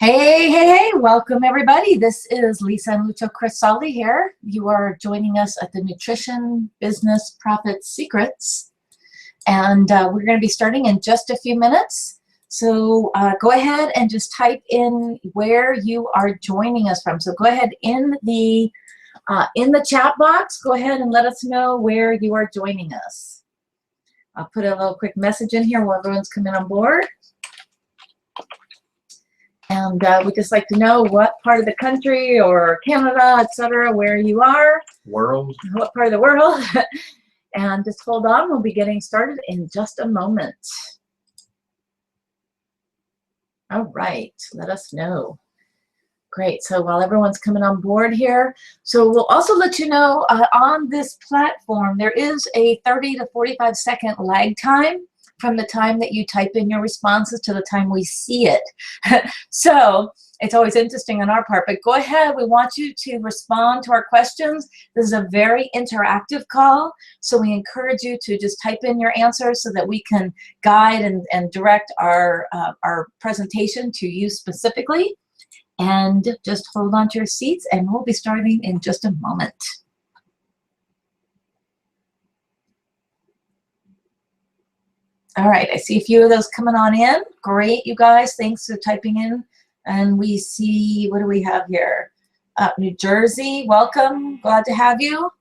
Hey, welcome everybody. This is Lisa and Lucho Crisali here. You are joining us at the Nutrition Business Profit Secrets. And we're going to be starting in just a few minutes. So go ahead and just type in where you are joining us from. So go ahead in the chat box, go ahead and let us know where you are joining us. I'll put a little quick message in here while everyone's coming on board. And we'd just like to know what part of the country or Canada, etc., where you are. World. What part of the world. And just hold on. We'll be getting started in just a moment. All right. Let us know. Great. So while everyone's coming on board here, so we'll also let you know on this platform, there is a 30 to 45 second lag time from the time that you type in your responses to the time we see it. So it's always interesting on our part, but go ahead. We want you to respond to our questions. This is a very interactive call, so we encourage you to just type in your answers so that we can guide and direct our presentation to you specifically. And just hold on to your seats, and we'll be starting in just a moment. All right, I see a few of those coming on in. Great, you guys. Thanks for typing in. And we see, what do we have here? New Jersey, welcome. Glad to have you.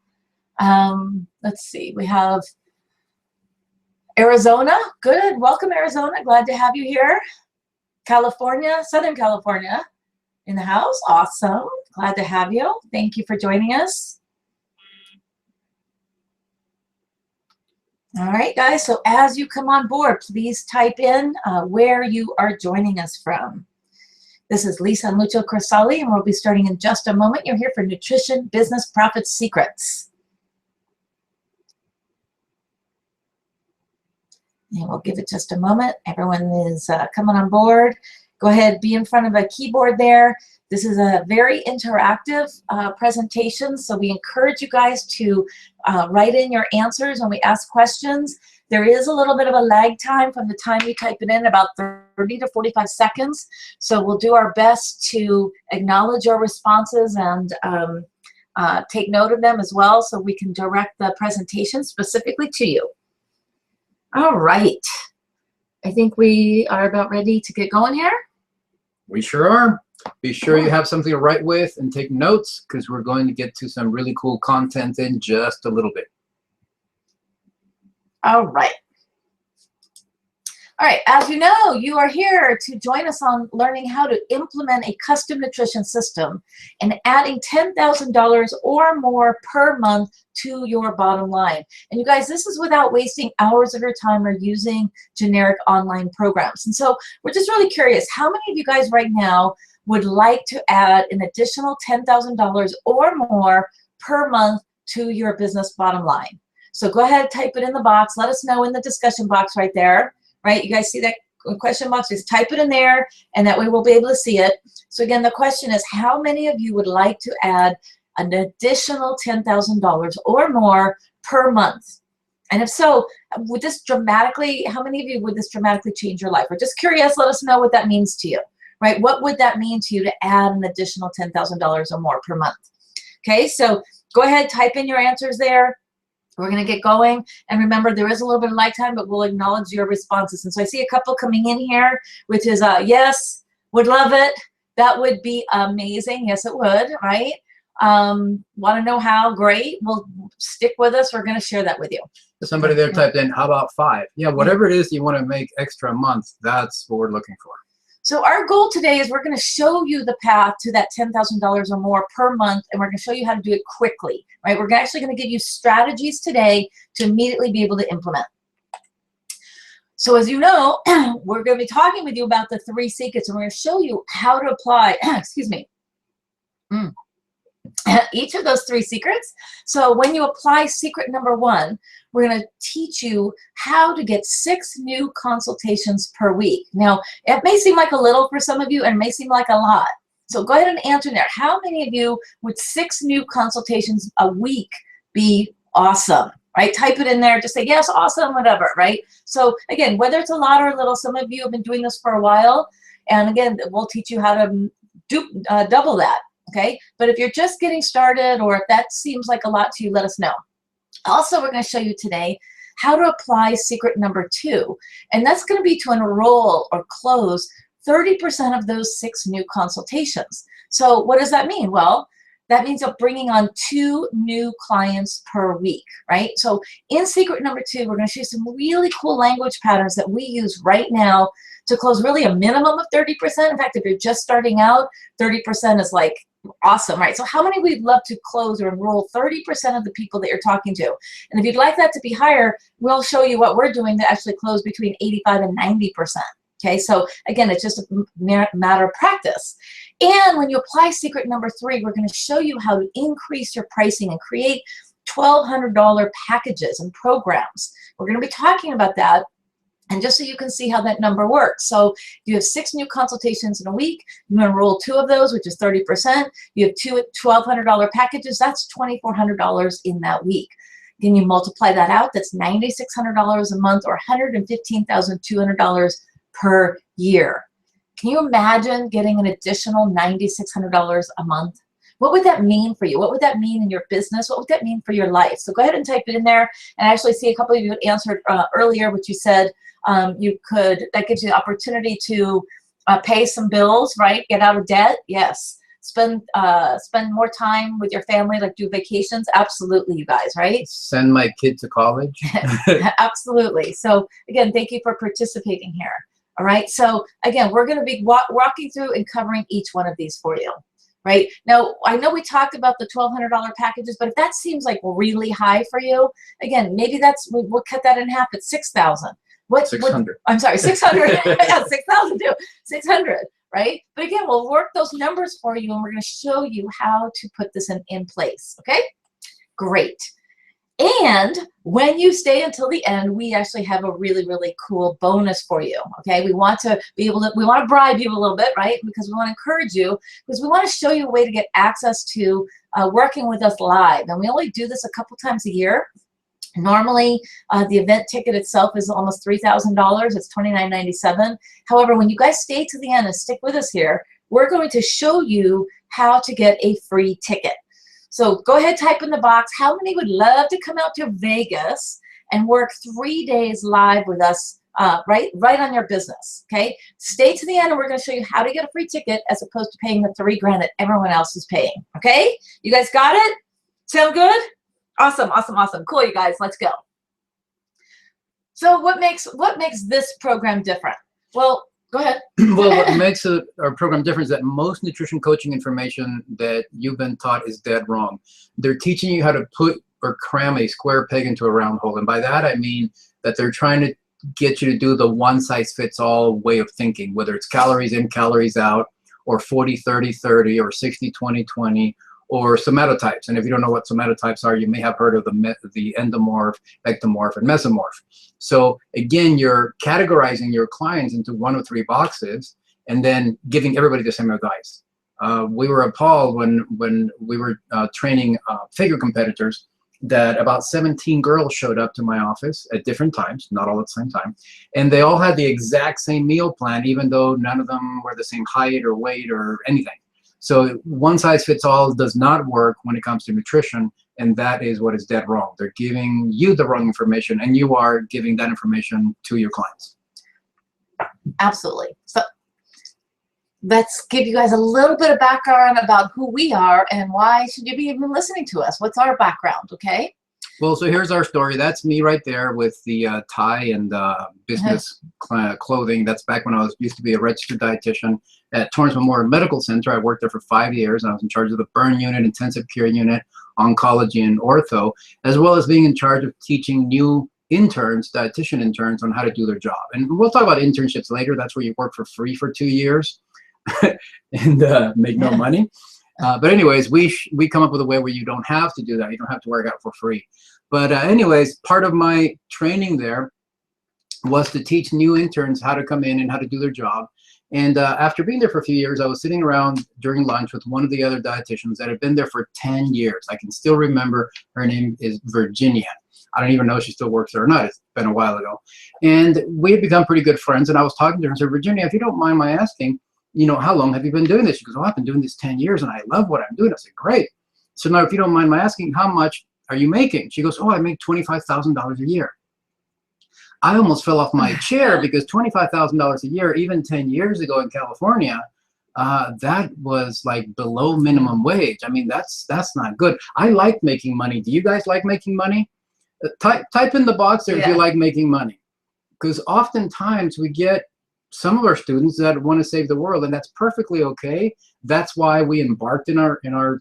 Let's see, we have Arizona. Good, welcome Arizona. Glad to have you here. California, Southern California in the house. Awesome. Glad to have you. Thank you for joining us. All right, guys, so as you come on board, please type in where you are joining us from. This is Lisa and Lucho Crisali, and we'll be starting in just a moment. You're here for Nutrition Business Profit Secrets. And we'll give it just a moment. Everyone is coming on board. Go ahead, be in front of a keyboard there. This is a very interactive presentation, so we encourage you guys to write in your answers when we ask questions. There is a little bit of a lag time from the time you type it in, about 30 to 45 seconds. So we'll do our best to acknowledge your responses and take note of them as well, so we can direct the presentation specifically to you. All right. I think we are about ready to get going here. We sure are. Be sure you have something to write with and take notes, because we're going to get to some really cool content in just a little bit. All right. All right, as you know, you are here to join us on learning how to implement a custom nutrition system and adding $10,000 or more per month to your bottom line. And you guys, this is without wasting hours of your time or using generic online programs. And so we're just really curious, how many of you guys right now would like to add an additional $10,000 or more per month to your business bottom line? So go ahead, type it in the box. Let us know in the discussion box right there. Right, you guys see that question box? Just type it in there, and that way we'll be able to see it. So again, the question is, how many of you would like to add an additional $10,000 or more per month? And if so, would this dramatically, how many of you would this dramatically change your life? We're just curious. Let us know what that means to you. Right, what would that mean to you to add an additional $10,000 or more per month? Okay, so go ahead, type in your answers there. We're going to get going. And remember, there is a little bit of lag time, but we'll acknowledge your responses. And so I see a couple coming in here, which is, yes, would love it. That would be amazing. Yes, it would, right? Want to know how? Great. Well, stick with us. We're going to share that with you. Somebody there typed in, how about 5? Yeah, whatever it is you want to make extra a month, that's what we're looking for. So our goal today is we're going to show you the path to that $10,000 or more per month, and we're going to show you how to do it quickly, right? We're actually going to give you strategies today to immediately be able to implement. So as you know, we're going to be talking with you about the 3 secrets, and we're going to show you how to apply, excuse me, each of those 3 secrets. So when you apply secret number 1, we're going to teach you how to get 6 new consultations per week. Now, it may seem like a little for some of you, and it may seem like a lot. So go ahead and answer there. How many of you would 6 new consultations a week be awesome? Right? Type it in there. Just say, yes, awesome, whatever, right? So again, whether it's a lot or a little, some of you have been doing this for a while, And again, we'll teach you how to double that, okay? But if you're just getting started, or if that seems like a lot to you, let us know. Also, we're going to show you today how to apply secret number 2. And that's going to be to enroll or close 30% of those 6 new consultations. So what does that mean? Well, that means you're bringing on 2 new clients per week, right? So in secret number 2, we're going to show you some really cool language patterns that we use right now to close really a minimum of 30%. In fact, if you're just starting out, 30% is like awesome, right? So how many we'd love to close or enroll 30% of the people that you're talking to? And if you'd like that to be higher, we'll show you what we're doing to actually close between 85 and 90%. Okay, so again, it's just a matter of practice. And when you apply secret number 3, we're going to show you how to increase your pricing and create $1,200 packages and programs. We're going to be talking about that. And just so you can see how that number works. So you have 6 new consultations in a week. You enroll 2 of those, which is 30%. You have 2 $1,200 packages. That's $2,400 in that week. Then you multiply that out. That's $9,600 a month, or $115,200 per year. Can you imagine getting an additional $9,600 a month? What would that mean for you? What would that mean in your business? What would that mean for your life? So go ahead and type it in there. And I actually see a couple of you answered earlier, which you said that gives you the opportunity to pay some bills, right? Get out of debt. Yes. Spend more time with your family, like do vacations. Absolutely, you guys, right? Send my kid to college. Absolutely. So again, thank you for participating here. All right. So again, we're going to be walking through and covering each one of these for you. Right now, I know we talked about the $1,200 packages, but if that seems like really high for you, again, maybe we'll cut that in half at $6,000. 600. I'm sorry, 600. Yeah, 6,000 too. 600, right? But again, we'll work those numbers for you, and we're going to show you how to put this in place. Okay, great. And when you stay until the end, we actually have a really, really cool bonus for you. Okay, we want to bribe you a little bit, right? Because we want to encourage you, because we want to show you a way to get access to working with us live. And we only do this a couple times a year. Normally, the event ticket itself is almost $3,000. It's $29.97. However, when you guys stay to the end and stick with us here, we're going to show you how to get a free ticket. So go ahead, type in the box, how many would love to come out to Vegas and work 3 days live with us right on your business, okay? Stay to the end, and we're going to show you how to get a free ticket as opposed to paying the $3 grand that everyone else is paying, okay? You guys got it? Sound good? Awesome, awesome, awesome. Cool, you guys, let's go. So what makes this program different? Well, go ahead. Well, what makes our program different is that most nutrition coaching information that you've been taught is dead wrong. They're teaching you how to put or cram a square peg into a round hole. And by that, I mean that they're trying to get you to do the one-size-fits-all way of thinking, whether it's calories in, calories out, or 40-30-30, or 60-20-20, or somatotypes. And if you don't know what somatotypes are, you may have heard of the endomorph, ectomorph, and mesomorph. So again, you're categorizing your clients into 1 of 3 boxes and then giving everybody the same advice. We were appalled when we were training figure competitors that about 17 girls showed up to my office at different times, not all at the same time, and they all had the exact same meal plan, even though none of them were the same height or weight or anything. So one size fits all does not work when it comes to nutrition, and that is what is dead wrong. They're giving you the wrong information, and you are giving that information to your clients. Absolutely. So let's give you guys a little bit of background about who we are and why should you be even listening to us. What's our background, okay? Well, so here's our story. That's me right there with the tie and business clothing. That's back when I used to be a registered dietitian at Torrance Memorial Medical Center. I worked there for 5 years. I was in charge of the burn unit, intensive care unit, oncology, and ortho, as well as being in charge of teaching new interns, dietitian interns, on how to do their job. And we'll talk about internships later. That's where you work for free for 2 years and make no money. But anyways, we come up with a way where you don't have to do that. You don't have to work out for free. But anyways, part of my training there was to teach new interns how to come in and how to do their job. And after being there for a few years, I was sitting around during lunch with one of the other dietitians that had been there for 10 years. I can still remember her name is Virginia. I don't even know if she still works there or not. It's been a while ago. And we had become pretty good friends. And I was talking to her and said, Virginia, if you don't mind my asking, how long have you been doing this? She goes, oh, I've been doing this 10 years and I love what I'm doing. I said, great. So now if you don't mind my asking, how much are you making? She goes, oh, I make $25,000 a year. I almost fell off my chair because $25,000 a year, even 10 years ago in California, that was like below minimum wage. I mean, that's not good. I like making money. Do you guys like making money? Type in the box there if you like making money. Because oftentimes we get some of our students that want to save the world, and that's perfectly okay. That's why we embarked in our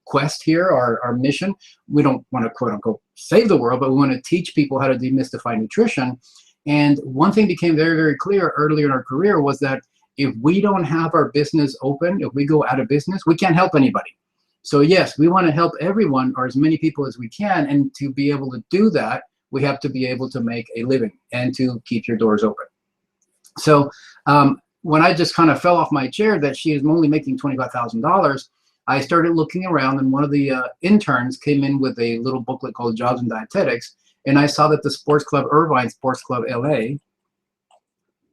quest here, our mission. We don't want to quote unquote save the world, but we want to teach people how to demystify nutrition. And one thing became very, very clear earlier in our career was that if we don't have our business open, if we go out of business, we can't help anybody. So yes, we want to help everyone or as many people as we can. And to be able to do that, we have to be able to make a living and to keep your doors open. So when I just kind of fell off my chair that she is only making $25,000, I started looking around, and one of the interns came in with a little booklet called Jobs in Dietetics, and I saw that the Sports Club Irvine Sports Club LA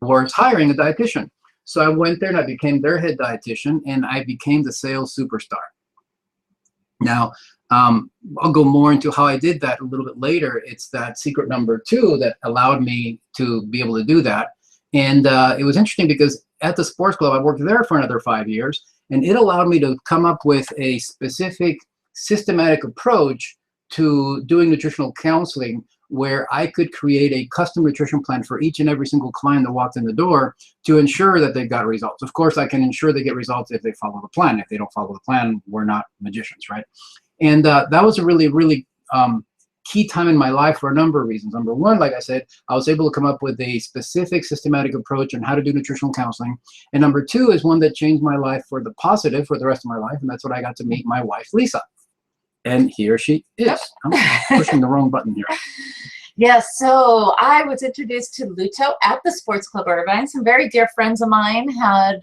was hiring a dietitian. So I went there and I became their head dietitian, and I became the sales superstar. Now, I'll go more into how I did that a little bit later. It's that secret number 2 that allowed me to be able to do that. And it was interesting because at the sports club, I worked there for another 5 years, and it allowed me to come up with a specific systematic approach to doing nutritional counseling where I could create a custom nutrition plan for each and every single client that walked in the door to ensure that they got results. Of course, I can ensure they get results if they follow the plan. If they don't follow the plan, we're not magicians, right? And that was a really, really key time in my life for a number of reasons. Number one, like I said, I was able to come up with a specific systematic approach on how to do nutritional counseling. And number 2 is one that changed my life for the positive for the rest of my life. And that's when I got to meet my wife, Lisa. And here she is. Yep. I'm pushing the wrong button here. Yes, so I was introduced to Luto at the Sports Club Irvine. Some very dear friends of mine had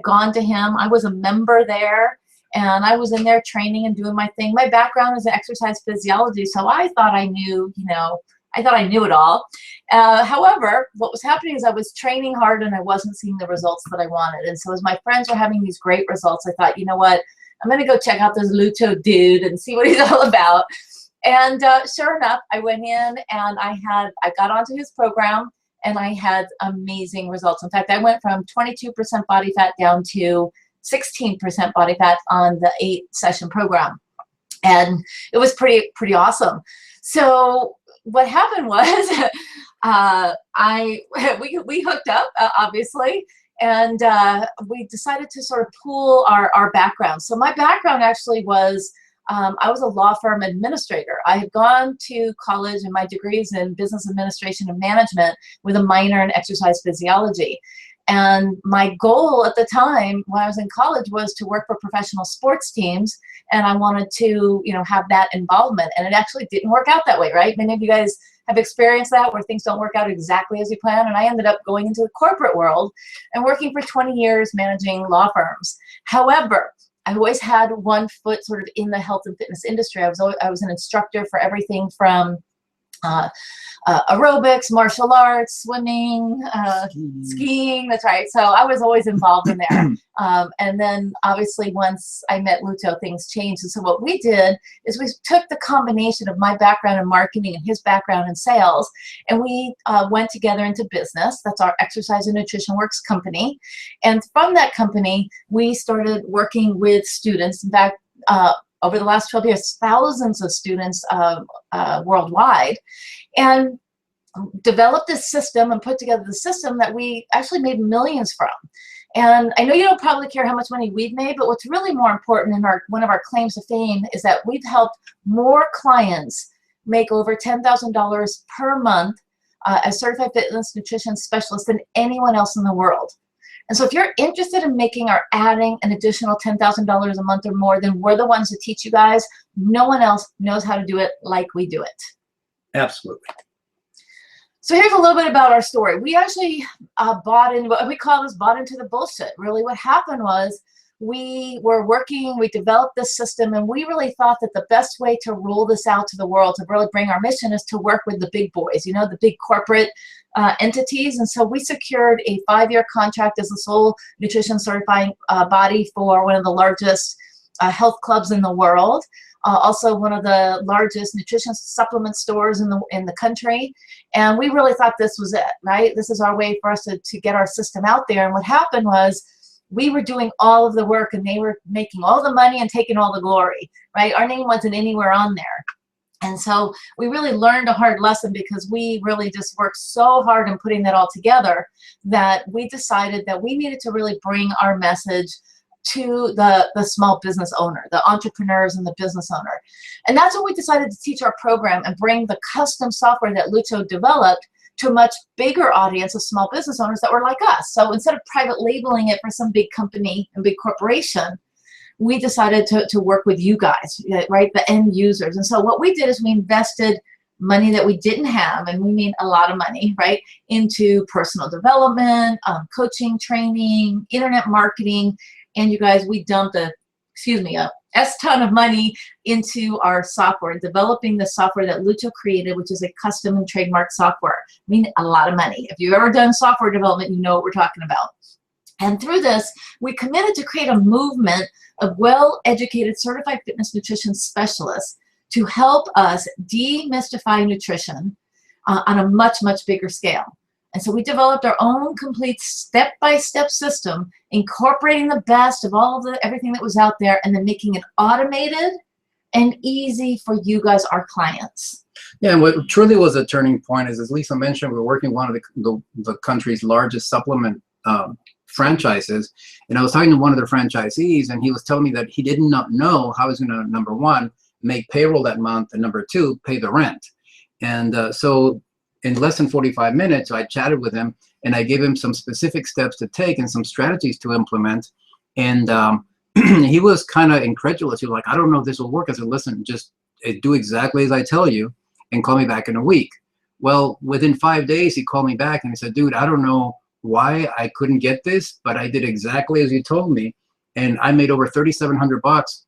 gone to him. I was a member there, and I was in there training and doing my thing. My background is in exercise physiology, so I thought I knew, I thought I knew it all. However, what was happening is I was training hard and I wasn't seeing the results that I wanted. And so as my friends were having these great results, I thought, you know what? I'm going to go check out this Luto dude and see what he's all about. And sure enough, I went in and I got onto his program and I had amazing results. In fact, I went from 22% body fat down to 16% body fat on the 8-session program. And it was pretty awesome. So what happened was we hooked up, obviously. And we decided to sort of pool our backgrounds. So my background actually was, I was a law firm administrator. I had gone to college and my degrees in business administration and management with a minor in exercise physiology. And my goal at the time when I was in college was to work for professional sports teams, and I wanted to, have that involvement. And it actually didn't work out that way, right? Many of you guys have experienced that where things don't work out exactly as you plan. And I ended up going into the corporate world and working for 20 years managing law firms. However, I always had one foot sort of in the health and fitness industry. I was an instructor for everything from aerobics, martial arts, swimming, skiing. That's right. So I was always involved in there. And then obviously once I met Luto, things changed. And so what we did is we took the combination of my background in marketing and his background in sales, and we went together into business. That's our Exercise and Nutrition Works company. And from that company, we started working with students. In fact, over the last 12 years, thousands of students worldwide, and developed this system and put together the system that we actually made millions from. And I know you don't probably care how much money we've made, but what's really more important in one of our claims to fame is that we've helped more clients make over $10,000 per month as certified fitness nutrition specialists than anyone else in the world. And so if you're interested in making or adding an additional $10,000 a month or more, then we're the ones to teach you guys. No one else knows how to do it like we do it. Absolutely. So here's a little bit about our story. We actually bought into what we call bought into the bullshit. Really what happened was we were working, we developed this system, and we really thought that the best way to roll this out to the world, to really bring our mission, is to work with the big boys, you know, the big corporate entities. And so we secured a 5-year contract as the sole nutrition certifying body for one of the largest health clubs in the world. Also one of the largest nutrition supplement stores in the country. And we really thought this was it, right? This is our way for us to get our system out there. And what happened was we were doing all of the work and they were making all the money and taking all the glory, right? Our name wasn't anywhere on there. And so we really learned a hard lesson, because we really just worked so hard in putting that all together that we decided that we needed to really bring our message to the small business owner, the entrepreneurs and the business owner. And that's what we decided to teach our program and bring the custom software that Lucho developed to a much bigger audience of small business owners that were like us. So instead of private labeling it for some big company and big corporation, we decided to work with you guys, right, the end users. And so what we did is we invested money that we didn't have, and we mean a lot of money, right, into personal development, coaching, training, internet marketing. And you guys, we dumped a ton of money into our software, developing the software that Lucho created, which is a custom and trademark software. I mean, a lot of money. If you've ever done software development, you know what we're talking about. And through this, we committed to create a movement of well-educated certified fitness nutrition specialists to help us demystify nutrition on a much, much bigger scale. And so we developed our own complete step-by-step system, incorporating the best of everything that was out there, and then making it automated and easy for you guys, our clients. Yeah, and what truly was a turning point is, as Lisa mentioned, we're working with one of the country's largest supplement franchises, and I was talking to one of their franchisees, and he was telling me that he did not know how he was going to, number one, make payroll that month, and number two, pay the rent. And so in less than 45 minutes, I chatted with him, and I gave him some specific steps to take and some strategies to implement. And he was kind of incredulous. He was like, I don't know if this will work. I said, listen, just do exactly as I tell you and call me back in a week. Well, within 5 days, he called me back and he said, dude, I don't know why I couldn't get this, but I did exactly as you told me. And I made over $3,700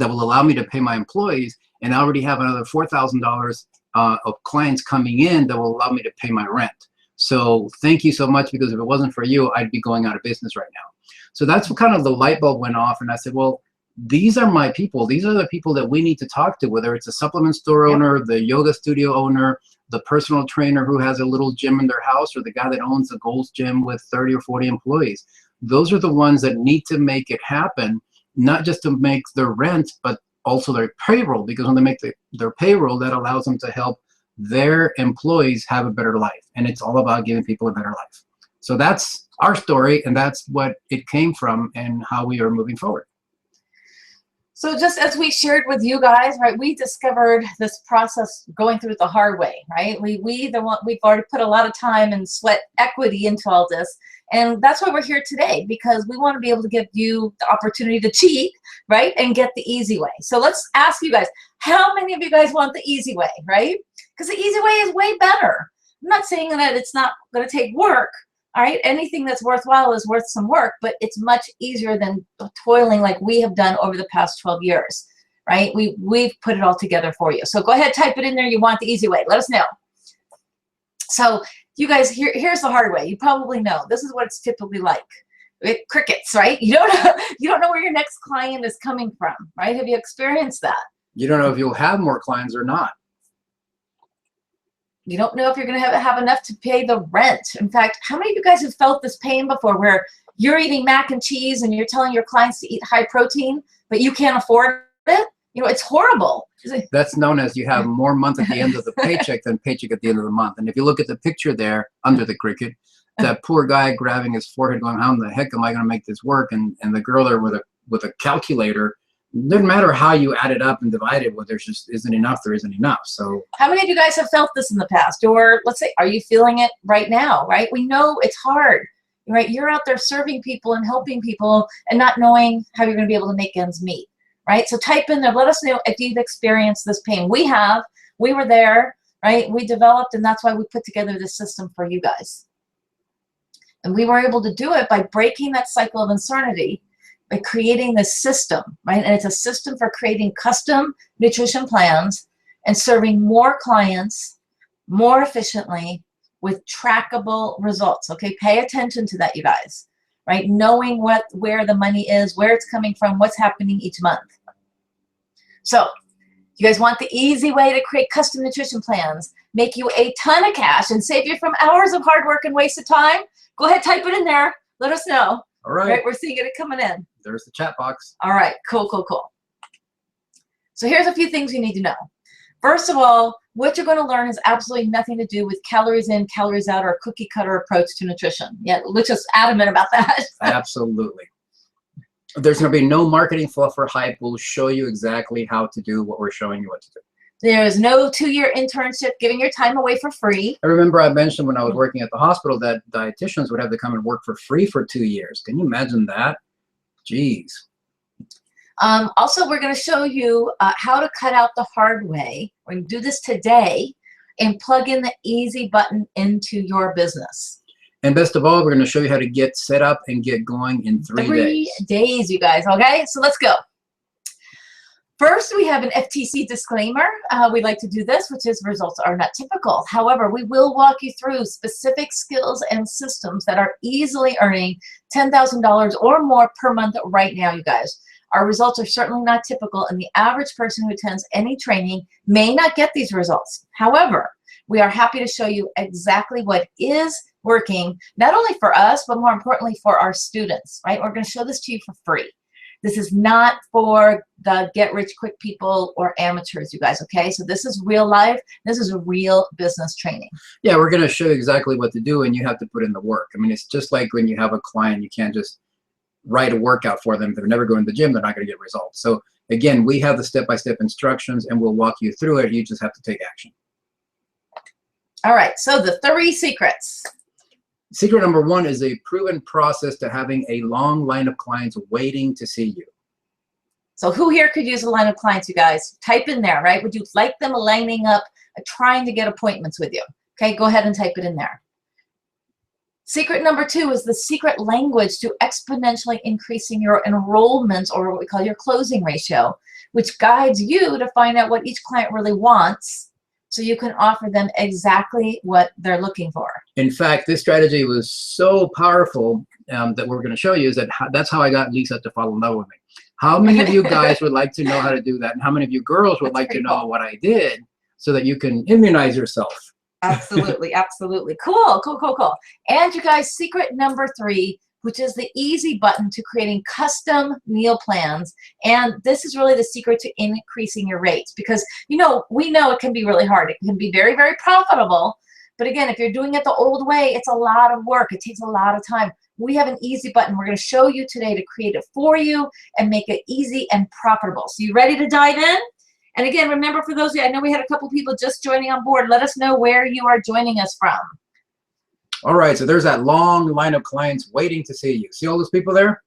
that will allow me to pay my employees. And I already have another $4,000 of clients coming in that will allow me to pay my rent. So thank you so much, because if it wasn't for you, I'd be going out of business right now. So that's what kind of the light bulb went off. And I said, well, these are my people. These are the people that we need to talk to, whether it's a supplement store owner, the yoga studio owner, the personal trainer who has a little gym in their house, or the guy that owns a Gold's Gym with 30 or 40 employees. Those are the ones that need to make it happen, not just to make their rent, but also their payroll, because when they make their payroll, that allows them to help their employees have a better life. And it's all about giving people a better life. So that's our story, and that's what it came from and how we are moving forward. So just as we shared with you guys, right, we discovered this process going through it the hard way, right? We've already put a lot of time and sweat equity into all this. And that's why we're here today, because we want to be able to give you the opportunity to cheat, right, and get the easy way. So let's ask you guys, how many of you guys want the easy way, right? Because the easy way is way better. I'm not saying that it's not going to take work, all right? Anything that's worthwhile is worth some work, but it's much easier than toiling like we have done over the past 12 years, right? We've put it all together for you. So go ahead, type it in there. You want the easy way. Let us know. So you guys, here's the hard way. You probably know. This is what it's typically like. Crickets, right? You don't know where your next client is coming from, right? Have you experienced that? You don't know if you'll have more clients or not. You don't know if you're going to have enough to pay the rent. In fact, how many of you guys have felt this pain before, where you're eating mac and cheese and you're telling your clients to eat high protein, but you can't afford it? You know, it's horrible. That's known as you have more month at the end of the paycheck than paycheck at the end of the month. And if you look at the picture there under the cricket, that poor guy grabbing his forehead going, how in the heck am I going to make this work? And the girl there with a calculator, doesn't matter how you add it up and divide it, well, there just isn't enough, there isn't enough. So how many of you guys have felt this in the past? Or let's say, are you feeling it right now, right? We know it's hard, right? You're out there serving people and helping people and not knowing how you're going to be able to make ends meet, right? So type in there, let us know if you've experienced this pain. We have, we were there, right? We developed, and that's why we put together this system for you guys. And we were able to do it by breaking that cycle of uncertainty, by creating this system, right? And it's a system for creating custom nutrition plans and serving more clients more efficiently with trackable results. Okay, pay attention to that, you guys, right? Knowing where the money is, where it's coming from, what's happening each month. So you guys want the easy way to create custom nutrition plans, make you a ton of cash, and save you from hours of hard work and wasted time? Go ahead, type it in there. Let us know. All right. We're seeing it coming in. There's the chat box. All right, cool, cool, cool. So here's a few things you need to know. First of all, what you're going to learn has absolutely nothing to do with calories in, calories out, or a cookie cutter approach to nutrition. Yeah, Luke's just adamant about that. Absolutely. There's going to be no marketing fluff or hype. We'll show you exactly how to do what we're showing you what to do. There's no 2-year internship, giving your time away for free. I remember I mentioned when I was working at the hospital that dietitians would have to come and work for free for 2 years. Can you imagine that? Jeez. Also, we're going to show you how to cut out the hard way. We're going to do this today and plug in the easy button into your business. And best of all, we're going to show you how to get set up and get going in 3 days. 3 days, you guys. Okay, so let's go. First, we have an FTC disclaimer. We like to do this, which is results are not typical. However, we will walk you through specific skills and systems that are easily earning $10,000 or more per month right now, you guys. Our results are certainly not typical, and the average person who attends any training may not get these results. However, we are happy to show you exactly what is working, not only for us, but more importantly for our students, right? We're going to show this to you for free. This is not for the get-rich-quick people or amateurs, you guys, okay? So this is real life. This is a real business training. Yeah, we're going to show you exactly what to do, and you have to put in the work. I mean, it's just like when you have a client, you can't just write a workout for them. If they're never going to the gym, they're not going to get results. So again, we have the step-by-step instructions, and we'll walk you through it. You just have to take action. All right, so the 3 secrets. Secret number 1 is a proven process to having a long line of clients waiting to see you. So who here could use a line of clients, you guys? Type in there, right? Would you like them lining up, trying to get appointments with you? Okay, go ahead and type it in there. Secret number 2 is the secret language to exponentially increasing your enrollments, or what we call your closing ratio, which guides you to find out what each client really wants, so you can offer them exactly what they're looking for. In fact, this strategy was so powerful that we're going to show you is that that's how I got Lisa to fall in love with me. How many of you guys would like to know how to do that? And how many of you girls would like to know what I did so that you can immunize yourself? Absolutely, absolutely. Cool, cool, cool, cool. And you guys, secret number 3, which is the easy button to creating custom meal plans. And this is really the secret to increasing your rates, because we know it can be really hard. It can be very, very profitable. But again, if you're doing it the old way, it's a lot of work. It takes a lot of time. We have an easy button. We're going to show you today to create it for you and make it easy and profitable. So you ready to dive in? And again, remember, for those of you, I know we had a couple people just joining on board. Let us know where you are joining us from. All right, so there's that long line of clients waiting to see you. See all those people there?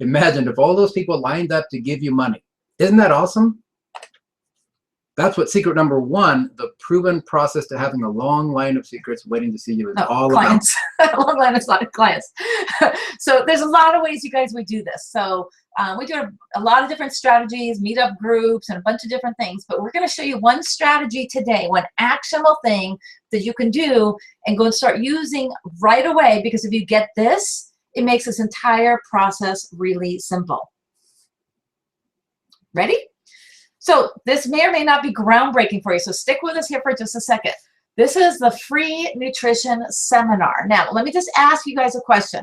Imagine if all those people lined up to give you money. Isn't that awesome? That's what secret number 1, the proven process to having a long line of secrets waiting to see you, is all clients. About. Long line of clients. So there's a lot of ways, you guys, we do this. So we do a lot of different strategies, meetup groups, and a bunch of different things. But we're going to show you one strategy today, one actionable thing that you can do and go and start using right away. Because if you get this, it makes this entire process really simple. Ready? So this may or may not be groundbreaking for you, so stick with us here for just a second. This is the free nutrition seminar. Now, let me just ask you guys a question.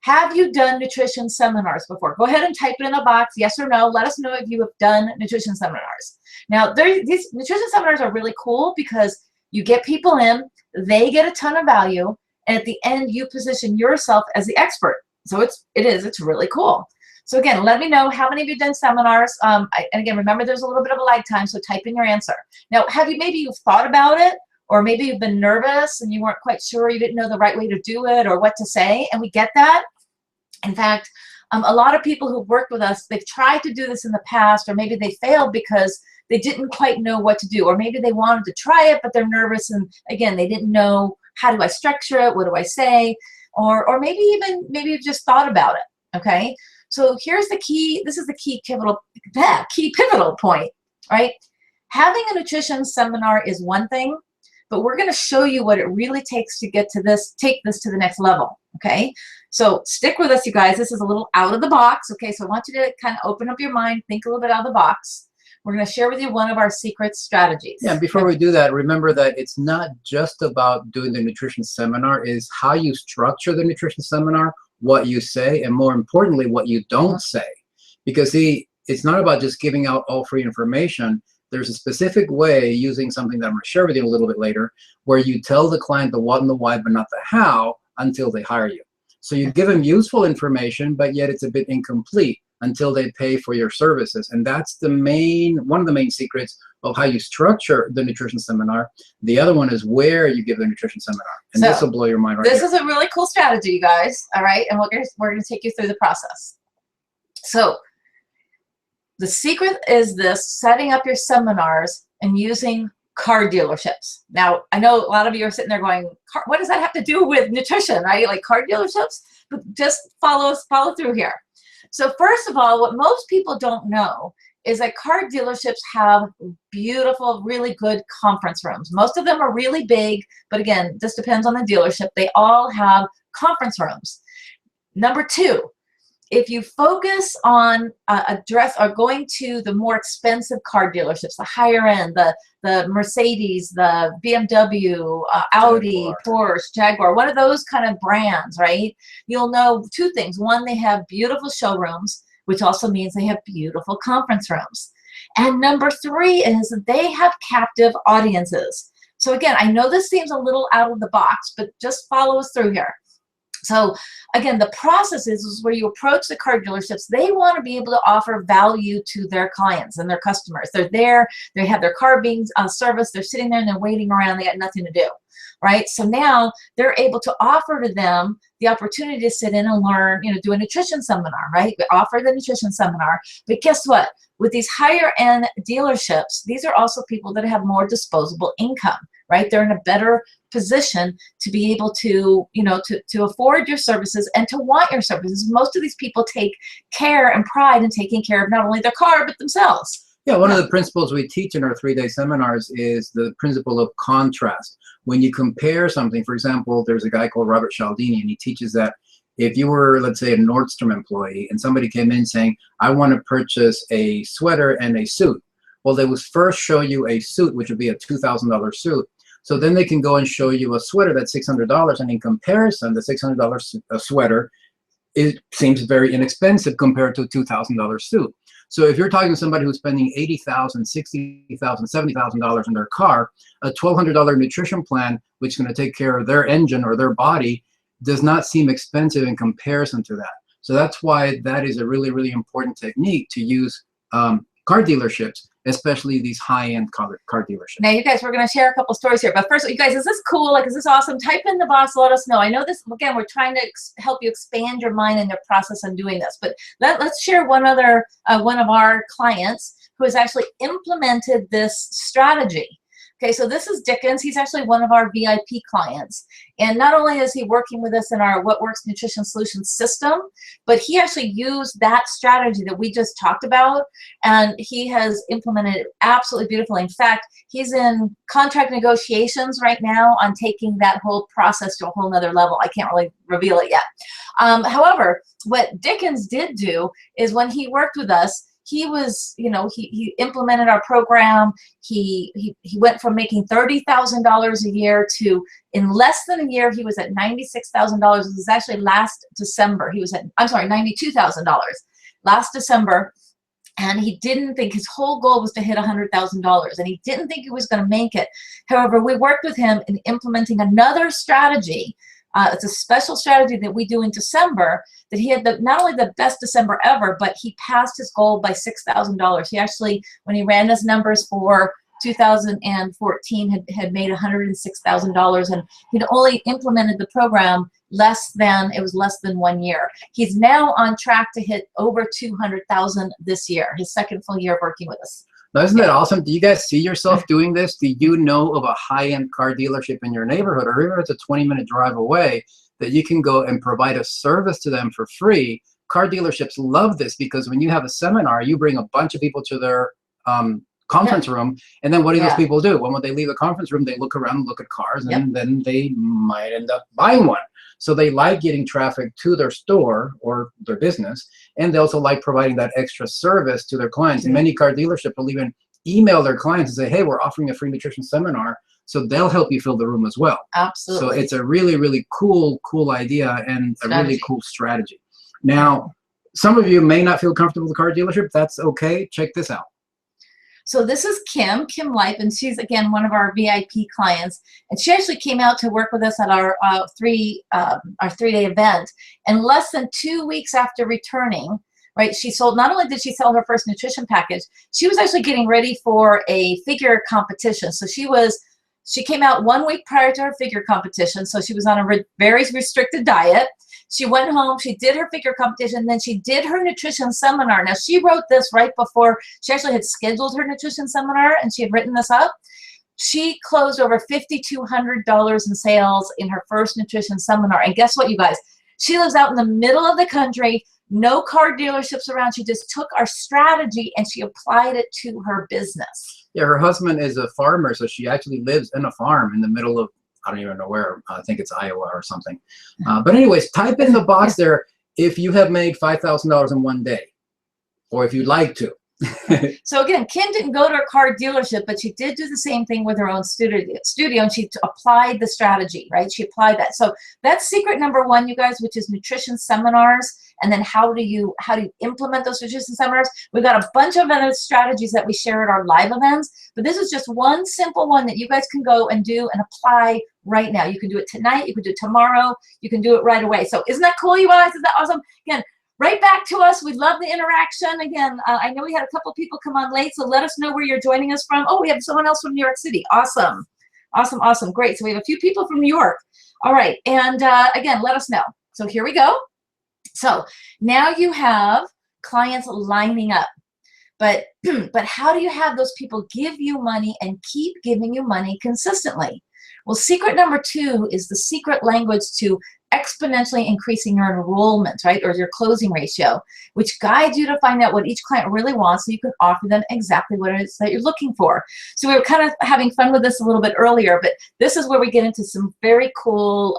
Have you done nutrition seminars before? Go ahead and type it in a box, yes or no. Let us know if you have done nutrition seminars. Now, these nutrition seminars are really cool because you get people in, they get a ton of value, and at the end, you position yourself as the expert. So it's really cool. So again, let me know how many of you have done seminars. And again, remember, there's a little bit of a lag time, so type in your answer. Now, maybe you've thought about it, or maybe you've been nervous and you weren't quite sure, you didn't know the right way to do it or what to say, and we get that. In fact, a lot of people who've worked with us, they've tried to do this in the past, or maybe they failed because they didn't quite know what to do, or maybe they wanted to try it, but they're nervous, and again, they didn't know, how do I structure it, what do I say, or maybe you've just thought about it. Okay, so here's the key. This is the key pivotal point, right? Having a nutrition seminar is one thing, but we're going to show you what it really takes to get to this, take this to the next level. Okay, so stick with us, you guys. This is a little out of the box. Okay, so I want you to kind of open up your mind, think a little bit out of the box. We're going to share with you one of our secret strategies. Yeah, before we do that, remember that it's not just about doing the nutrition seminar, is how you structure the nutrition seminar, what you say, and more importantly, what you don't say. Because see, it's not about just giving out all free information. There's a specific way, using something that I'm going to share with you a little bit later, where you tell the client the what and the why, but not the how until they hire you. So you give them useful information, but yet it's a bit incomplete until they pay for your services. And that's one of the main secrets of how you structure the nutrition seminar. The other one is where you give the nutrition seminar. And this will blow your mind right This here. is a really cool strategy, you guys. All right, and we're going to take you through the process. So the secret is this: setting up your seminars and using car dealerships. Now, I know a lot of you are sitting there going, what does that have to do with nutrition, right? Like car dealerships? But just follow through here. So first of all, what most people don't know is that car dealerships have beautiful, really good conference rooms. Most of them are really big, but again, this depends on the dealership. They all have conference rooms. Number two, if you focus on going to the more expensive car dealerships, the higher end, the Mercedes, the BMW, Audi, Porsche, Jaguar, one of those kind of brands, right? You'll know two things. One, they have beautiful showrooms, which also means they have beautiful conference rooms. And number three is that they have captive audiences. So again, I know this seems a little out of the box, but just follow us through here. So again, the process is where you approach the car dealerships. They want to be able to offer value to their clients and their customers. They're there, they have their car being serviced, they're sitting there and they're waiting around, they got nothing to do, right? So now they're able to offer to them the opportunity to sit in and learn, do a nutrition seminar, right? We offer the nutrition seminar, but guess what? With these higher end dealerships, these are also people that have more disposable income, right? They're in a better position to be able to, to afford your services and to want your services. Most of these people take care and pride in taking care of not only their car, but themselves. Yeah, one of the principles we teach in our 3-day seminars is the principle of contrast. When you compare something, for example, there's a guy called Robert Cialdini, and he teaches that if you were, let's say, a Nordstrom employee and somebody came in saying, I want to purchase a sweater and a suit. Well, they would first show you a suit, which would be a $2,000 suit. So then they can go and show you a sweater that's $600, and in comparison, the $600 sweater, it seems very inexpensive compared to a $2,000 suit. So if you're talking to somebody who's spending $80,000, $60,000, $70,000 in their car, a $1,200 nutrition plan, which is going to take care of their engine or their body, does not seem expensive in comparison to that. So that's why that is a really, really important technique to use car dealerships, especially these high-end car dealerships. Now, you guys, we're going to share a couple stories here. But first, you guys, is this cool? Like, is this awesome? Type in the box. Let us know. I know this, again, we're trying to help you expand your mind in your process on doing this. But let's share one of our clients who has actually implemented this strategy. Okay, so this is Dickens. He's actually one of our VIP clients. And not only is he working with us in our What Works Nutrition Solutions system, but he actually used that strategy that we just talked about, and he has implemented it absolutely beautifully. In fact, he's in contract negotiations right now on taking that whole process to a whole nother level. I can't really reveal it yet. However, what Dickens did do is when he worked with us, he was, he implemented our program. He went from making $30,000 a year to, in less than a year, he was at $96,000. It was actually last December. He was at, $92,000 last December. And he didn't think, his whole goal was to hit $100,000, and he didn't think he was going to make it. However, we worked with him in implementing another strategy. It's a special strategy that we do in December, that he had not only the best December ever, but he passed his goal by $6,000. He actually, when he ran his numbers for 2014, had made $106,000, and he'd only implemented the program less than 1 year. He's now on track to hit over 200,000 this year, his second full year working with us. Now, isn't that awesome? Do you guys see yourself doing this? Do you know of a high-end car dealership in your neighborhood, or even if it's a 20-minute drive away, that you can go and provide a service to them for free, car dealerships love this because when you have a seminar, you bring a bunch of people to their conference room, and then what do those people do? Well, when they leave the conference room, they look around and look at cars, and then they might end up buying one. So they like getting traffic to their store or their business, and they also like providing that extra service to their clients. And many car dealerships will even email their clients and say, hey, we're offering a free nutrition seminar, so they'll help you fill the room as well. Absolutely. So it's a really, really cool idea and a really cool strategy. Now, some of you may not feel comfortable with the car dealership. That's okay. Check this out. So this is Kim Lipe, and she's, again, one of our VIP clients. And she actually came out to work with us at our three-day event. And less than 2 weeks after returning, right, she sold, not only did she sell her first nutrition package, she was actually getting ready for a figure competition. So she came out 1 week prior to her figure competition. So she was on a very restricted diet. She went home, she did her figure competition, then she did her nutrition seminar. Now, she wrote this right before she actually had scheduled her nutrition seminar, and she had written this up. She closed over $5,200 in sales in her first nutrition seminar. And guess what, you guys? She lives out in the middle of the country, no car dealerships around. She just took our strategy and she applied it to her business. Yeah, her husband is a farmer, so she actually lives in a farm in the middle of, I don't even know where. I think it's Iowa or something. But anyways, type in the box there if you have made $5,000 in one day, or if you'd like to. So again, Kim didn't go to a car dealership, but she did do the same thing with her own studio, and she applied the strategy, right? She applied that. So that's secret number one, you guys, which is nutrition seminars. And then how do you implement those nutrition seminars? We've got a bunch of other strategies that we share at our live events, but this is just one simple one that you guys can go and do and apply right now. You can do it tonight, you can do it tomorrow, you can do it right away. So isn't that cool, you guys? Is that awesome? Again, right back to us. We love the interaction. Again, I know we had a couple people come on late, so let us know where you're joining us from. Oh, we have someone else from New York City. Awesome. Awesome, awesome. Great. So we have a few people from New York. All right. And again, let us know. So here we go. So now you have clients lining up. But how do you have those people give you money and keep giving you money consistently? Well, secret number two is the secret language to exponentially increasing your enrollment, right, or your closing ratio, which guides you to find out what each client really wants so you can offer them exactly what it is that you're looking for. So we were kind of having fun with this a little bit earlier, but this is where we get into some very cool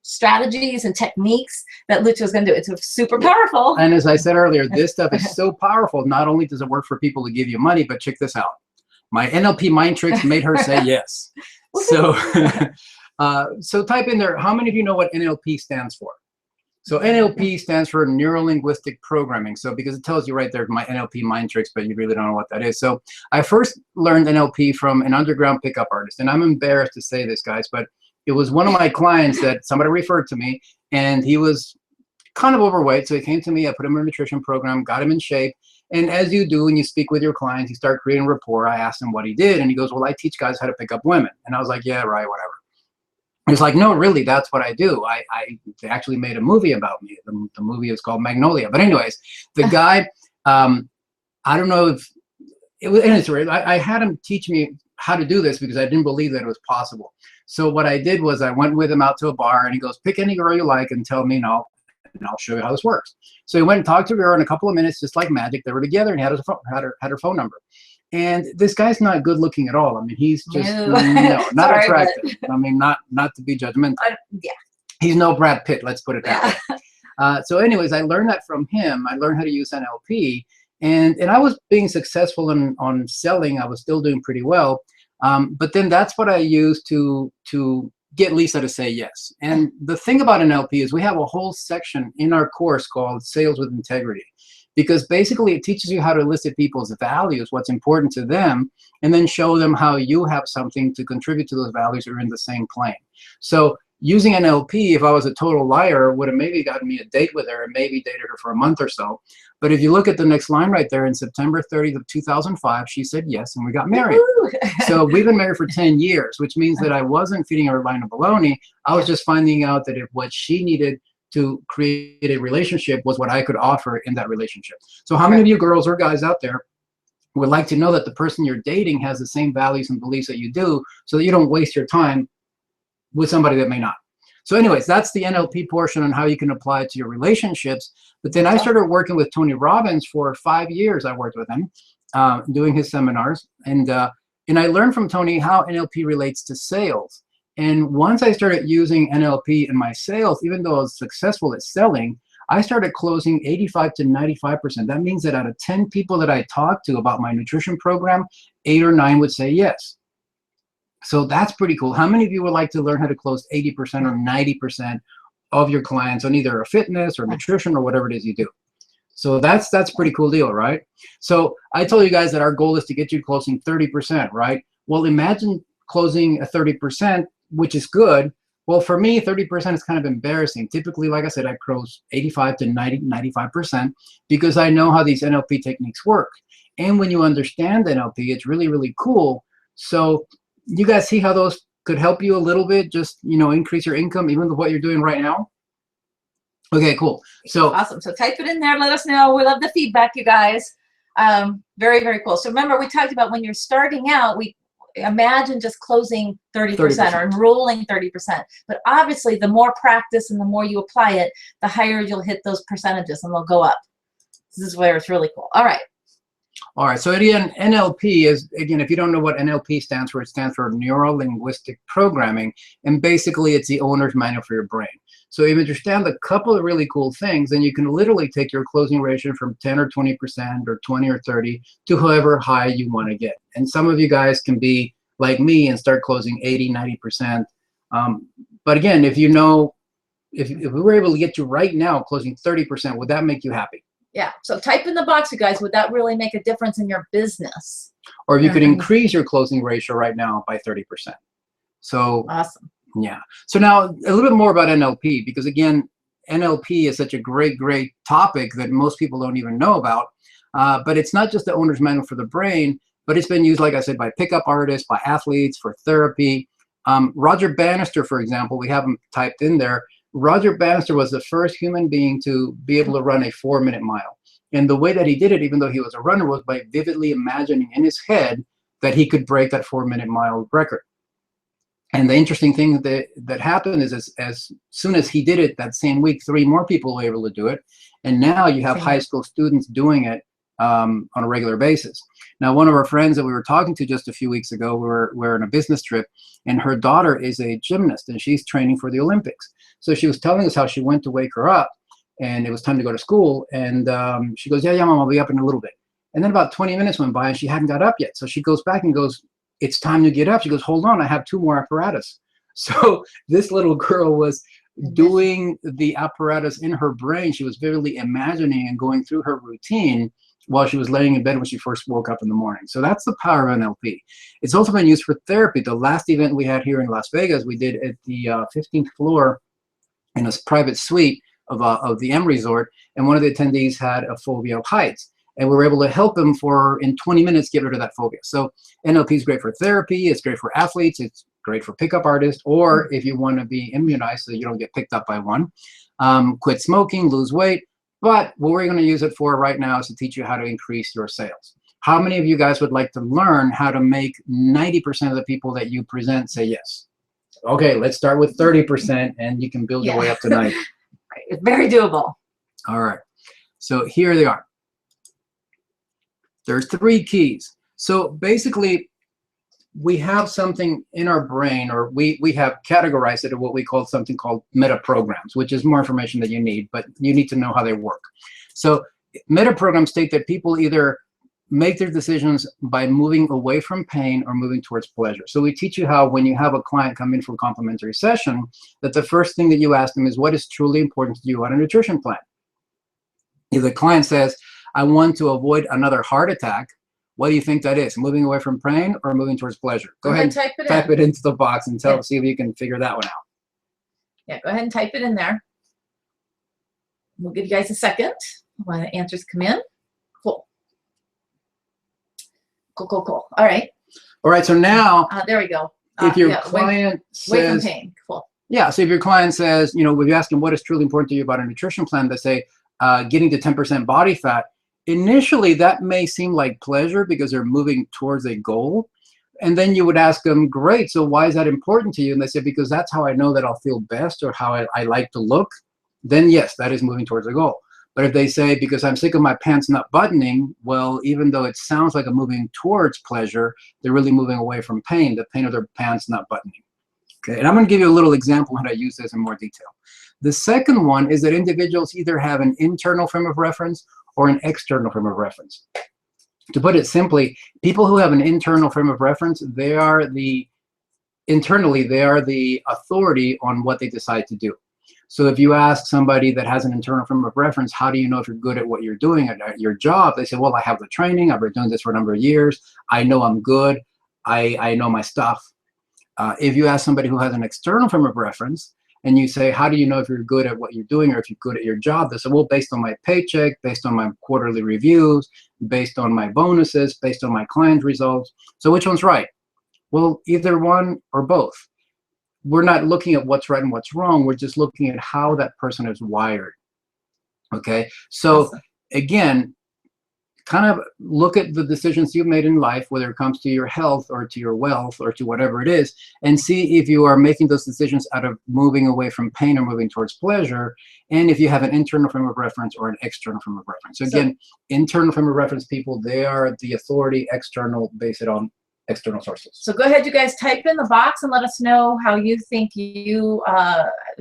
strategies and techniques that Lucha is going to do. It's super powerful. And as I said earlier, this stuff is so powerful. Not only does it work for people to give you money, but check this out. My NLP mind tricks made her say yes. So, so type in there, how many of you know what NLP stands for? So NLP stands for Neuro-Linguistic Programming. So because it tells you right there, my NLP mind tricks, but you really don't know what that is. So I first learned NLP from an underground pickup artist. And I'm embarrassed to say this, guys, but it was one of my clients that somebody referred to me, and he was kind of overweight. So he came to me, I put him in a nutrition program, got him in shape. And as you do when you speak with your clients, you start creating rapport. I asked him what he did, and he goes, well, I teach guys how to pick up women. And I was like, yeah, right, whatever. He's like, no, really, that's what I do. They actually made a movie about me. The movie is called Magnolia. But anyways, the guy, I don't know if, it was, and I had him teach me how to do this because I didn't believe that it was possible. So what I did was I went with him out to a bar, and he goes, pick any girl you like and tell me, and I'll show you how this works. So he went and talked to her in a couple of minutes, just like magic. They were together, and he had her phone number. And this guy's not good looking at all. I mean, he's just not attractive. I mean, not to be judgmental. Yeah. He's no Brad Pitt, let's put it that way. So anyways, I learned that from him. I learned how to use NLP, and I was being successful on selling. I was still doing pretty well. But then that's what I used to get Lisa to say yes. And the thing about NLP is we have a whole section in our course called Sales with Integrity, because basically it teaches you how to elicit people's values, what's important to them, and then show them how you have something to contribute to those values or in the same plane. So using NLP, if I was a total liar, would have maybe gotten me a date with her and maybe dated her for a month or so. But if you look at the next line right there, in September 30th of 2005, she said yes, and we got married. So we've been married for 10 years, which means that I wasn't feeding her a line of baloney. I was just finding out that if what she needed to create a relationship was what I could offer in that relationship. So how many of you girls or guys out there would like to know that the person you're dating has the same values and beliefs that you do, so that you don't waste your time with somebody that may not? So anyways, that's the NLP portion on how you can apply it to your relationships. But then I started working with Tony Robbins for 5 years. I worked with him, doing his seminars. And I learned from Tony how NLP relates to sales. And once I started using NLP in my sales, even though I was successful at selling, I started closing 85 to 95%. That means that out of 10 people that I talked to about my nutrition program, 8 or 9 would say yes. So that's pretty cool. How many of you would like to learn how to close 80% or 90% of your clients on either a fitness or nutrition or whatever it is you do? So that's pretty cool deal, right? So I told you guys that our goal is to get you closing 30%, right? Well, imagine closing a 30%, which is good. Well, for me, 30% is kind of embarrassing. Typically, like I said, I close 85 to 90, 95% because I know how these NLP techniques work. And when you understand NLP, it's really, really cool. So you guys see how those could help you a little bit, just, increase your income, even with what you're doing right now? Okay, cool. So awesome. So type it in there. Let us know. We love the feedback, you guys. Very, very cool. So remember, we talked about when you're starting out, we imagine just closing 30% or enrolling 30%. But obviously, the more practice and the more you apply it, the higher you'll hit those percentages and they'll go up. This is where it's really cool. All right. All right, so again, NLP is, again, if you don't know what NLP stands for, it stands for Neuro-Linguistic Programming, and basically it's the owner's manual for your brain. So if you understand a couple of really cool things, then you can literally take your closing ratio from 10 or 20% or 20 or 30 to however high you want to get. And some of you guys can be like me and start closing 80, 90%. But again, if we were able to get you right now closing 30%, would that make you happy? Yeah, so type in the box, you guys. Would that really make a difference in your business? Or if you could increase your closing ratio right now by 30%. So awesome. Yeah. So now a little bit more about NLP, because again, NLP is such a great, great topic that most people don't even know about. But it's not just the owner's manual for the brain, but it's been used, like I said, by pickup artists, by athletes, for therapy. Roger Bannister, for example, we have him typed in there. Roger Bannister was the first human being to be able to run a 4-minute mile. And the way that he did it, even though he was a runner, was by vividly imagining in his head that he could break that 4-minute mile record. And the interesting thing that happened is as soon as he did it that same week, 3 more people were able to do it. And now you have high school students doing it on a regular basis. Now, one of our friends that we were talking to just a few weeks ago, we're on a business trip, and her daughter is a gymnast, and she's training for the Olympics. So she was telling us how she went to wake her up, and it was time to go to school. And she goes, yeah, Mom, I'll be up in a little bit. And then about 20 minutes went by, and she hadn't got up yet. So she goes back and goes, it's time to get up. She goes, hold on, I have 2 more apparatus. So this little girl was doing the apparatus in her brain. She was vividly imagining and going through her routine while she was laying in bed when she first woke up in the morning. So that's the power of NLP. It's also been used for therapy. The last event we had here in Las Vegas, we did at the 15th floor in a private suite of the M Resort, and one of the attendees had a phobia of heights. And we were able to help him in 20 minutes get rid of that phobia. So NLP is great for therapy, it's great for athletes, it's great for pickup artists, or if you want to be immunized so you don't get picked up by one. Quit smoking, lose weight. But what we're going to use it for right now is to teach you how to increase your sales. How many of you guys would like to learn how to make 90% of the people that you present say yes? Okay, let's start with 30%, and you can build your way up to 90. It's very doable. All right, so here they are. There's 3 keys. So basically, we have something in our brain, or we have categorized it in what we call something called meta programs, which is more information that you need, but you need to know how they work. So meta programs state that people either make their decisions by moving away from pain or moving towards pleasure. So we teach you how, when you have a client come in for a complimentary session, that the first thing that you ask them is, what is truly important to you on a nutrition plan? If the client says, I want to avoid another heart attack, what do you think that is? Moving away from pain or moving towards pleasure? Go ahead and type it into the box and see if you can figure that one out. Yeah, go ahead and type it in there. We'll give you guys a second while the answers come in. Cool. Cool. All right. All right, so now, there we go. If your client says, away from pain. Cool. Yeah, so if your client says, if you ask them what is truly important to you about a nutrition plan, they say getting to 10% body fat. Initially, that may seem like pleasure because they're moving towards a goal. And then you would ask them, great, so why is that important to you? And they say, because that's how I know that I'll feel best, or how I like to look. Then yes, that is moving towards a goal. But if they say, because I'm sick of my pants not buttoning, well, even though it sounds like I'm moving towards pleasure, they're really moving away from pain, the pain of their pants not buttoning. Okay, and I'm going to give you a little example how to use this in more detail. The second one is that individuals either have an internal frame of reference or an external frame of reference. To put it simply, people who have an internal frame of reference, internally, they are the authority on what they decide to do. So if you ask somebody that has an internal frame of reference, how do you know if you're good at what you're doing at your job? They say, well, I have the training. I've been doing this for a number of years. I know I'm good. I know my stuff. If you ask somebody who has an external frame of reference, and you say, how do you know if you're good at what you're doing or if you're good at your job? They say, well, based on my paycheck, based on my quarterly reviews, based on my bonuses, based on my client results. So which one's right? Well, either one or both. We're not looking at what's right and what's wrong. We're just looking at how that person is wired. Okay, so Awesome. Again, kind of look at the decisions you've made in life, whether it comes to your health or to your wealth or to whatever it is, and see if you are making those decisions out of moving away from pain or moving towards pleasure, and if you have an internal frame of reference or an external frame of reference. So again, internal frame of reference people, they are the authority. External, base it on external sources. So go ahead, you guys, type in the box and let us know how you think you,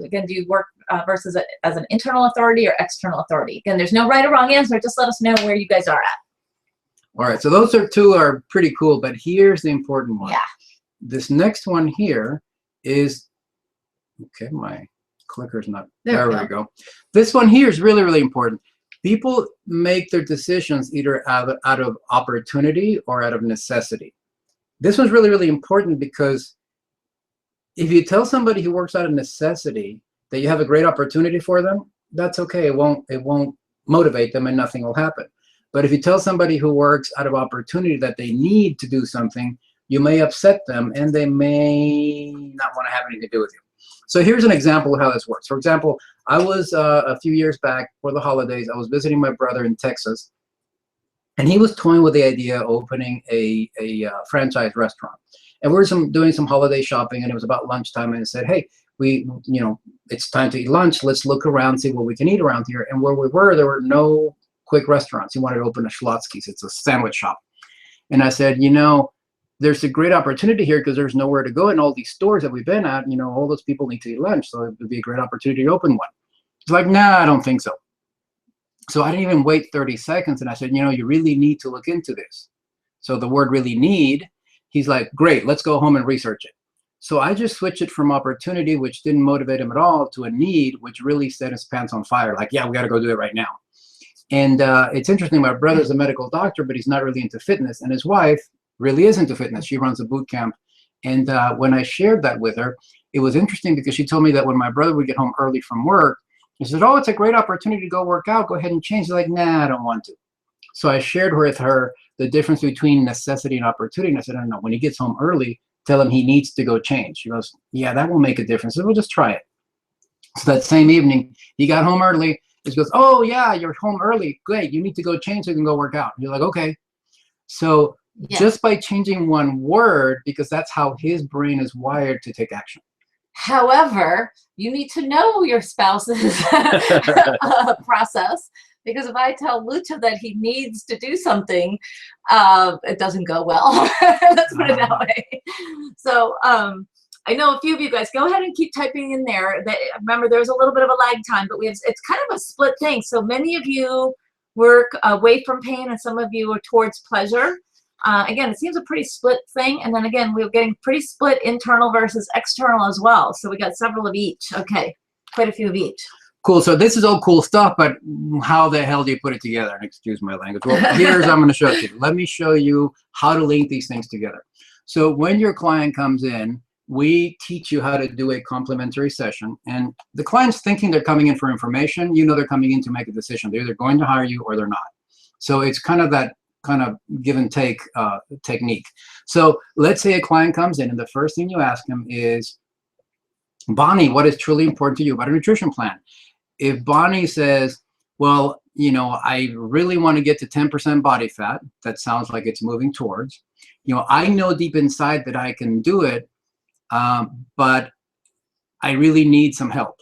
again, do you work versus as an internal authority or external authority? Again, there's no right or wrong answer. Just let us know where you guys are at. All right, so those two are pretty cool, but here's the important one. Yeah. This next one here is, okay, my clicker's not, there we go. This one here is really, really important. People make their decisions either out of opportunity or out of necessity. This one's really, really important because if you tell somebody who works out of necessity that you have a great opportunity for them, that's okay. It won't motivate them and nothing will happen. But if you tell somebody who works out of opportunity that they need to do something, you may upset them and they may not want to have anything to do with you. So here's an example of how this works. For example, I was a few years back for the holidays, I was visiting my brother in Texas, and he was toying with the idea of opening a franchise restaurant. And we were doing some holiday shopping, and it was about lunchtime, and I said, hey, it's time to eat lunch. Let's look around, see what we can eat around here. And where we were, there were no quick restaurants. He wanted to open a Schlotzsky's. It's a sandwich shop. And I said, there's a great opportunity here because there's nowhere to go in all these stores that we've been at. All those people need to eat lunch, so it would be a great opportunity to open one. He's like, nah, I don't think so. So I didn't even wait 30 seconds, and I said, you really need to look into this. So the word really need, he's like, great, let's go home and research it. So I just switched it from opportunity, which didn't motivate him at all, to a need, which really set his pants on fire. Like, yeah, we got to go do it right now. And it's interesting, my brother's a medical doctor, but he's not really into fitness. And his wife really is into fitness. She runs a boot camp. And when I shared that with her, it was interesting because she told me that when my brother would get home early from work, he said, oh, it's a great opportunity to go work out. Go ahead and change. She's like, nah, I don't want to. So I shared with her the difference between necessity and opportunity. And I said, I don't know, when he gets home early, tell him he needs to go change. She goes, yeah, that will make a difference. So we'll just try it. So that same evening, he got home early. He goes, oh, yeah, you're home early. Great. You need to go change so you can go work out. You're like, okay. So just by changing one word, because that's how his brain is wired to take action. However, you need to know your spouse's process, because if I tell Lucha that he needs to do something, it doesn't go well. Let's put it that way. So I know a few of you guys, go ahead and keep typing in there. Remember, there's a little bit of a lag time, but it's kind of a split thing. So many of you work away from pain, and some of you are towards pleasure. Again, it seems a pretty split thing. And then again, we're getting pretty split internal versus external as well. So we got several of each. Okay, quite a few of each. Cool. So this is all cool stuff, but how the hell do you put it together? And excuse my language. Well, here's I'm going to show you. Let me show you how to link these things together. So when your client comes in, we teach you how to do a complimentary session. And the client's thinking they're coming in for information. They're coming in to make a decision. They're either going to hire you or they're not. So it's kind of that kind of give and take technique. So let's say a client comes in and the first thing you ask them is, Bonnie, what is truly important to you about a nutrition plan? If Bonnie says, well, I really want to get to 10% body fat. That sounds like it's moving towards. I know deep inside that I can do it, but I really need some help.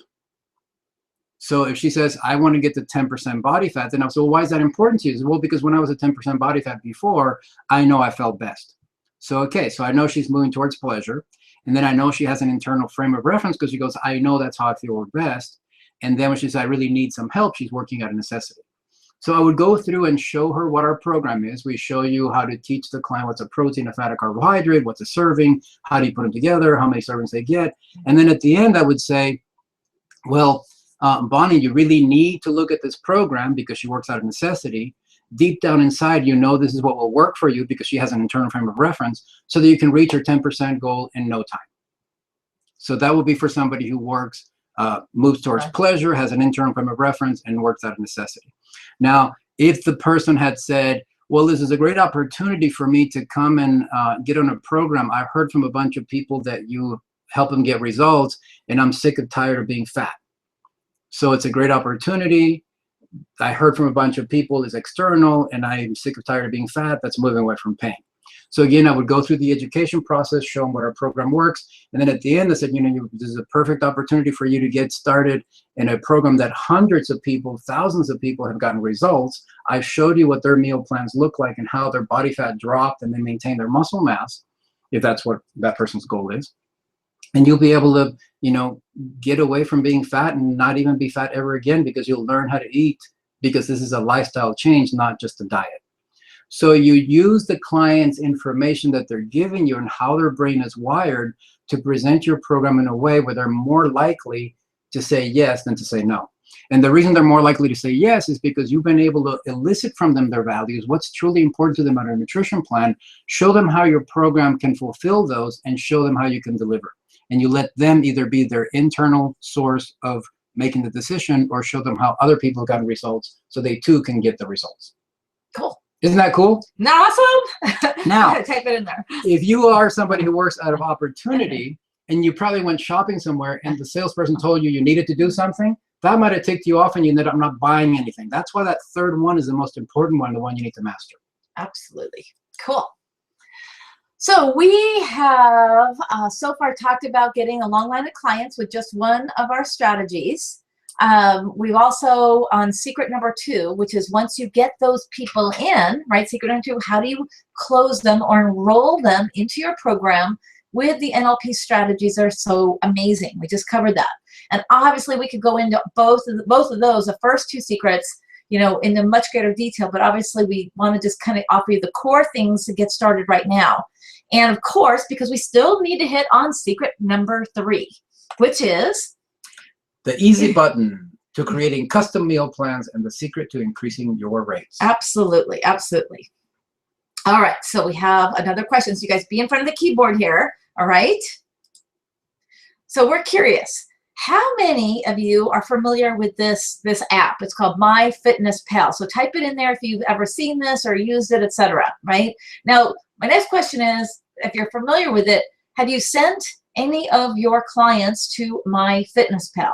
So if she says, I want to get to 10% body fat, then I'll say, well, why is that important to you? She says, well, because when I was at 10% body fat before, I know I felt best. So, okay, so I know she's moving towards pleasure. And then I know she has an internal frame of reference because she goes, I know that's how I feel best. And then when she says, I really need some help, she's working out of necessity. So I would go through and show her what our program is. We show you how to teach the client what's a protein, a fat, a carbohydrate, what's a serving, how do you put them together, how many servings they get. And then at the end, I would say, well, Bonnie, you really need to look at this program because she works out of necessity. Deep down inside, this is what will work for you because she has an internal frame of reference so that you can reach her 10% goal in no time. So that would be for somebody who works, moves towards pleasure, has an internal frame of reference, and works out of necessity. Now, if the person had said, well, this is a great opportunity for me to come and get on a program. I've heard from a bunch of people that you help them get results, and I'm sick and tired of being fat. So it's a great opportunity. I heard from a bunch of people it's external, and I'm sick and tired of being fat. That's moving away from pain. So again, I would go through the education process, show them what our program works. And then at the end, I said, this is a perfect opportunity for you to get started in a program that hundreds of people, thousands of people have gotten results. I've showed you what their meal plans look like and how their body fat dropped and they maintain their muscle mass, if that's what that person's goal is. And you'll be able to, get away from being fat and not even be fat ever again because you'll learn how to eat because this is a lifestyle change, not just a diet. So you use the client's information that they're giving you and how their brain is wired to present your program in a way where they're more likely to say yes than to say no. And the reason they're more likely to say yes is because you've been able to elicit from them their values, what's truly important to them on a nutrition plan, show them how your program can fulfill those, and show them how you can deliver. And you let them either be their internal source of making the decision or show them how other people have gotten results so they too can get the results. Cool. Isn't that cool? Awesome. Now, type it in there. If you are somebody who works out of opportunity and you probably went shopping somewhere and the salesperson told you needed to do something, that might have ticked you off and you ended up not buying anything. That's why that third one is the most important one, the one you need to master. Absolutely. Cool. So we have so far talked about getting a long line of clients with just one of our strategies. We've also on secret number 2, which is once you get those people in, right? Secret number 2, how do you close them or enroll them into your program with the NLP strategies that are so amazing? We just covered that. And obviously we could go into both of those, the first 2 secrets, into much greater detail, but obviously we want to just kind of offer you the core things to get started right now. And of course, because we still need to hit on secret number 3, which is the easy button to creating custom meal plans and the secret to increasing your rates. Absolutely, absolutely. All right, so we have another question. So you guys be in front of the keyboard here, all right? So we're curious. How many of you are familiar with this app? It's called MyFitnessPal. So type it in there if you've ever seen this or used it, etc. Right? Now, my next question is, if you're familiar with it, have you sent any of your clients to MyFitnessPal?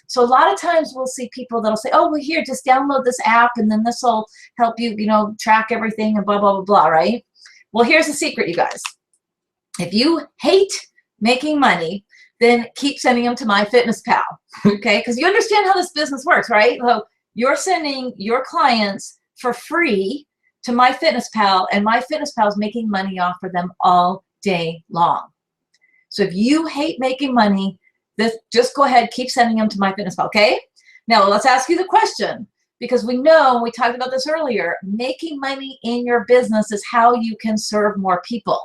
So a lot of times we'll see people that'll say, oh, well, here, just download this app and then this will help you, track everything and blah, blah, blah, blah, right? Well, here's the secret, you guys. If you hate making money, then keep sending them to MyFitnessPal, okay? Because you understand how this business works, right? So you're sending your clients for free to MyFitnessPal, and MyFitnessPal is making money off of them all day long. So if you hate making money, just go ahead, keep sending them to MyFitnessPal, okay? Now, let's ask you the question, because we know, we talked about this earlier, making money in your business is how you can serve more people.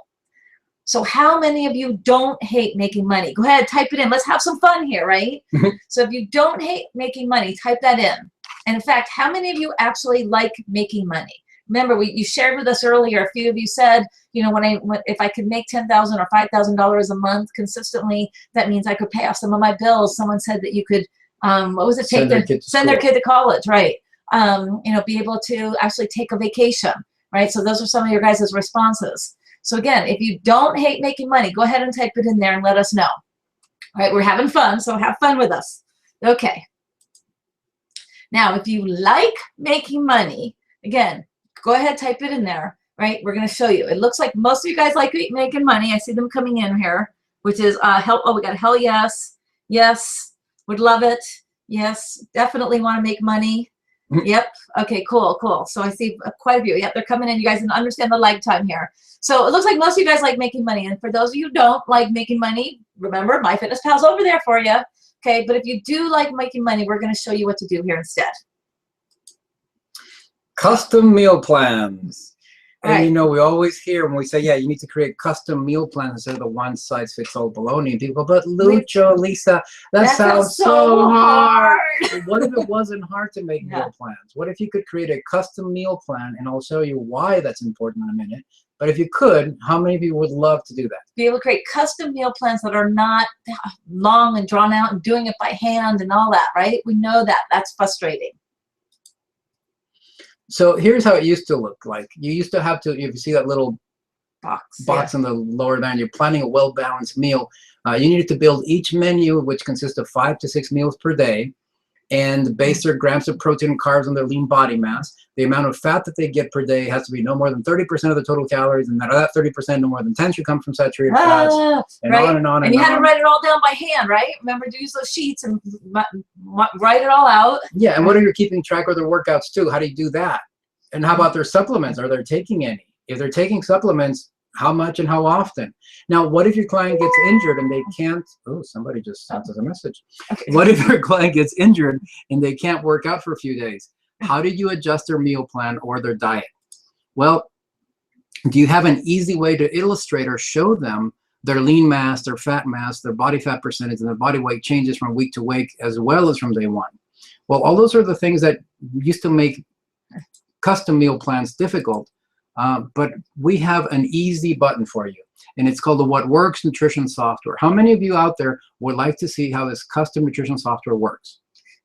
So how many of you don't hate making money? Go ahead, type it in. Let's have some fun here, right? So if you don't hate making money, type that in. And in fact, how many of you actually like making money? Remember, you shared with us earlier, a few of you said, if I could make $10,000 or $5,000 a month consistently, that means I could pay off some of my bills. Someone said that you could, send their kid to college, right? Be able to actually take a vacation, right? So those are some of your guys' responses. So again, if you don't hate making money, go ahead and type it in there and let us know. All right, we're having fun, so have fun with us. Okay. Now, if you like making money, again, go ahead, type it in there, right? We're going to show you. It looks like most of you guys like making money. I see them coming in here, which is we got hell yes, yes, would love it, yes, definitely want to make money. Yep. Okay, cool, cool. So I see quite a few. Yep, they're coming in. You guys can understand the lag time here. So it looks like most of you guys like making money. And for those of you who don't like making money, remember, MyFitnessPal's over there for you. Okay, but if you do like making money, we're going to show you what to do here instead. Custom meal plans. Right. And you know, we always hear when we say, yeah, you need to create custom meal plans instead of the one-size-fits-all baloney. And people go, but Lucho, Lisa, that sounds so hard. What if it wasn't hard to make meal plans? What if you could create a custom meal plan? And I'll show you why that's important in a minute. But if you could, how many of you would love to do that? Be able to create custom meal plans that are not long and drawn out and doing it by hand and all that, right? We know that. That's frustrating. So here's how it used to look like. You used to have to, if you see that little box yeah. on the lower there, and you're planning a well-balanced meal, you needed to build each menu, which consists of 5 to 6 meals per day, and base their grams of protein and carbs on their lean body mass. The amount of fat that they get per day has to be no more than 30% of the total calories, and that 30%, no more than 10 should come from saturated fats, and right? on and on and and you on. had to write it all down by hand, right? Remember to use those sheets and write it all out. Yeah, and what are you keeping track of their workouts too? How do you do that? And how about their supplements? Are they taking any? If they're taking supplements, how much and how often? Now, what if your client gets injured and they can't, oh, somebody just sent us a message. Okay. What if your client gets injured and they can't work out for a few days? How do you adjust their meal plan or their diet? Well, do you have an easy way to illustrate or show them their lean mass, their fat mass, their body fat percentage, and their body weight changes from week to week as well as from day one? Well, all those are the things that used to make custom meal plans difficult, but we have an easy button for you, and it's called the What Works Nutrition Software. How many of you out there would like to see how this custom nutrition software works?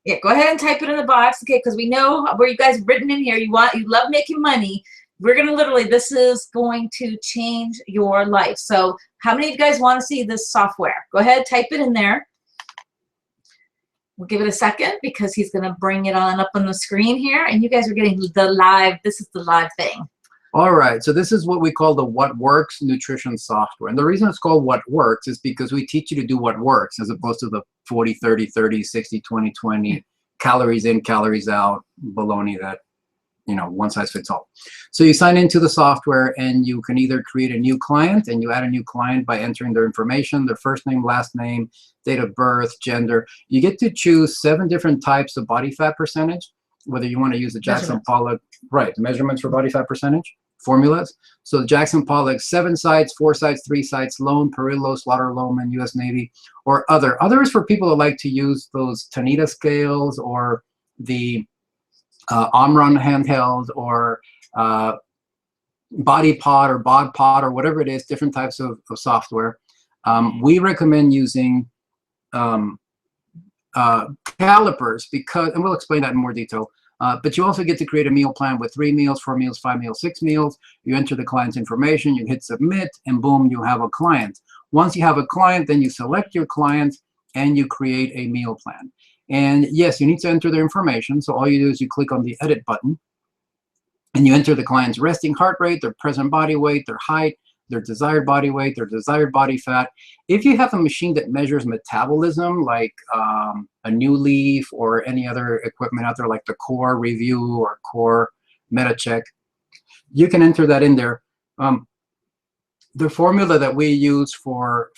Yeah, go ahead and type it in the box, okay, because we know where you guys have written in here, you love making money. We're going to literally, this is going to change your life. So how many of you guys want to see this software? Go ahead, type it in there. We'll give it a second because he's going to bring it on up on the screen here. And you guys are getting the live, this is the live thing. All right, so this is what we call the What Works Nutrition Software. And the reason it's called What Works is because we teach you to do what works as opposed to the 40, 30, 30, 60, 20, 20, calories in, calories out, baloney that, you know, one size fits all. So you sign into the software and you can either create a new client, and you add a new client by entering their information, their first name, last name, date of birth, gender. You get to choose 7 different types of body fat percentage, whether you want to use the Jackson Pollock, right, the measurements for body fat percentage, formulas. So Jackson Pollock, 7 sites, 4 sites, 3 sites, Lone, Perillo, Slaughter, Loman, US Navy, or other. Other is for people that like to use those Tanita scales or the Omron handheld or Body Pod or Bod Pod or whatever it is, different types of software. We recommend using calipers because, and we'll explain that in more detail, but you also get to create a meal plan with 3 meals, 4 meals, 5 meals, 6 meals. You enter the client's information, you hit submit, and boom, you have a client. Once you have a client, then you select your client and you create a meal plan. And yes, you need to enter their information. So all you do is you click on the edit button and you enter the client's resting heart rate, their present body weight, their height, their desired body weight, their desired body fat. If you have a machine that measures metabolism, like a New Leaf or any other equipment out there like the Core Review or Core MetaCheck, you can enter that in there. The formula that we use for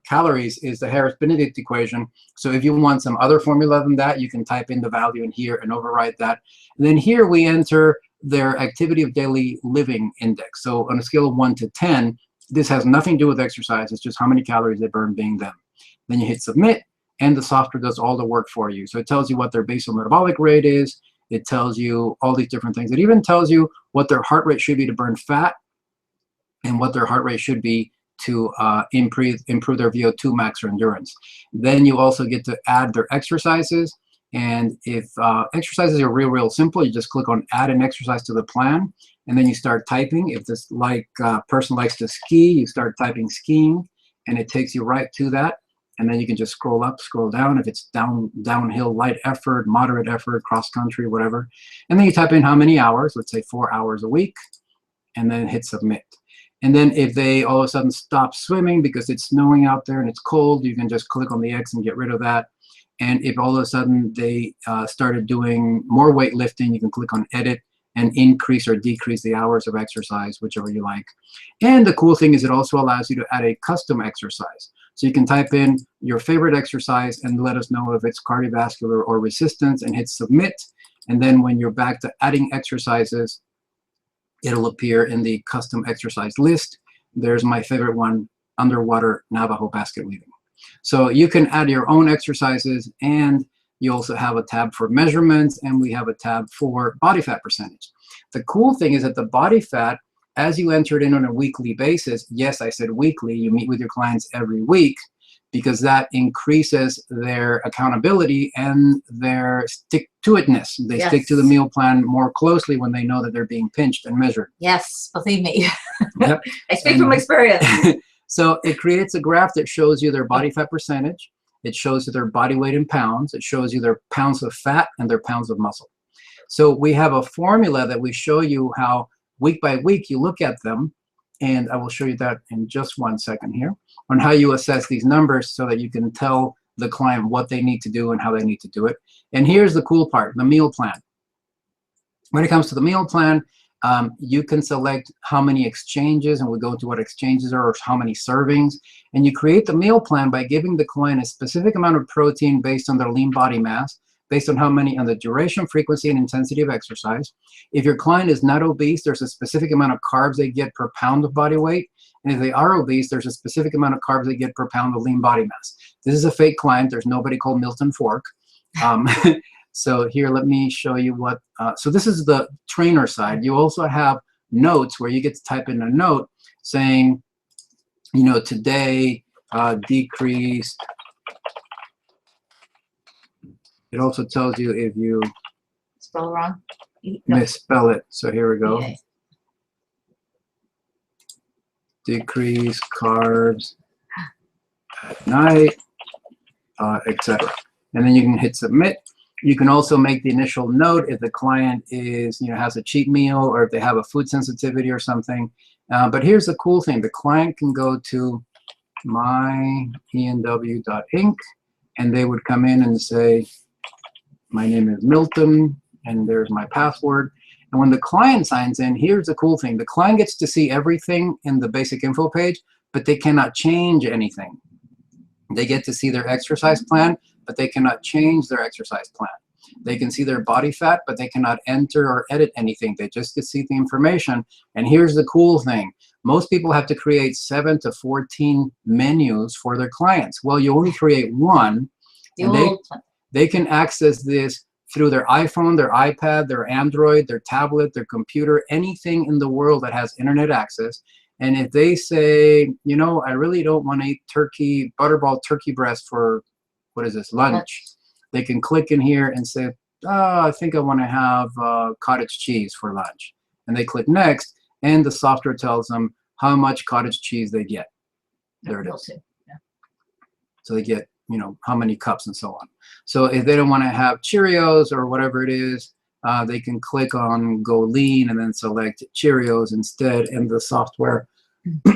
calories is the Harris-Benedict equation. So if you want some other formula than that, you can type in the value in here and override that. And then here we enter their activity of daily living index. So on a scale of 1 to 10, this has nothing to do with exercise. It's just how many calories they burn being them. Then you hit submit, and the software does all the work for you. So it tells you what their basal metabolic rate is. It tells you all these different things. It even tells you what their heart rate should be to burn fat and what their heart rate should be to improve their VO2 max or endurance. Then you also get to add their exercises. And if exercises are real simple, you just click on add an exercise to the plan, and then you start typing. If this person likes to ski, you start typing skiing, and it takes you right to that. and then you can just scroll up, scroll down if it's downhill, light effort, moderate effort, cross country, whatever. And then you type in how many hours, let's say 4 hours a week, and then hit submit. And then if they all of a sudden stop swimming because it's snowing out there and it's cold, you can just click on the X and get rid of that. And if all of a sudden they started doing more weightlifting, you can click on edit and increase or decrease the hours of exercise, whichever you like. And the cool thing is it also allows you to add a custom exercise. So you can type in your favorite exercise and let us know if it's cardiovascular or resistance and hit submit. And then when you're back to adding exercises, it'll appear in the custom exercise list. There's my favorite one, underwater Navajo basket weaving. So you can add your own exercises, and you also have a tab for measurements, and we have a tab for body fat percentage. The cool thing is that the body fat, as you enter it in on a weekly basis, yes, I said weekly, you meet with your clients every week, because that increases their accountability and their stick-to-itness. They stick to the meal plan more closely when they know that they're being pinched and measured. Yes, believe me. Yep. I speak from experience. So it creates a graph that shows you their body fat percentage. It shows you their body weight in pounds. It shows you their pounds of fat and their pounds of muscle. So we have a formula that we show you how week by week you look at them. And I will show you that in just 1 second here, on how you assess these numbers so that you can tell the client what they need to do and how they need to do it. And here's the cool part, the meal plan. When it comes to the meal plan, you can select how many exchanges, and we'll go into what exchanges are, or how many servings. And you create the meal plan by giving the client a specific amount of protein based on their lean body mass, based on how many, on the duration, frequency, and intensity of exercise. If your client is not obese, there's a specific amount of carbs they get per pound of body weight. And if they are obese, there's a specific amount of carbs they get per pound of lean body mass. This is a fake client. There's nobody called Milton Fork. So here, let me show you what, so this is the trainer side. You also have notes where you get to type in a note saying, you know, today decreased. It also tells you if you spell wrong, misspell it. So here we go. Okay. Decrease carbs at night, etc. And then you can hit submit. You can also make the initial note if the client is, you know, has a cheat meal, or if they have a food sensitivity or something. But here's the cool thing: the client can go to myenw.inc, and they would come in and say, my name is Milton, and there's my password. And when the client signs in, here's the cool thing: the client gets to see everything in the basic info page, but they cannot change anything. They get to see their exercise plan, but they cannot change their exercise plan. They can see their body fat, but they cannot enter or edit anything. They just get to see the information. And here's the cool thing: most people have to create 7 to 14 menus for their clients. Well, you only create one, and they can access this through their iPhone, their iPad, their Android, their tablet, their computer, anything in the world that has internet access. And if they say, you know, I really don't want to eat turkey, butterball turkey breast for, what is this, lunch, they can click in here and say, oh, I think I want to have cottage cheese for lunch. And they click next, and the software tells them how much cottage cheese they get. There it is. Yeah. So they get, you know, how many cups and so on. So if they don't want to have Cheerios or whatever it is, they can click on Go Lean and then select Cheerios instead, and the software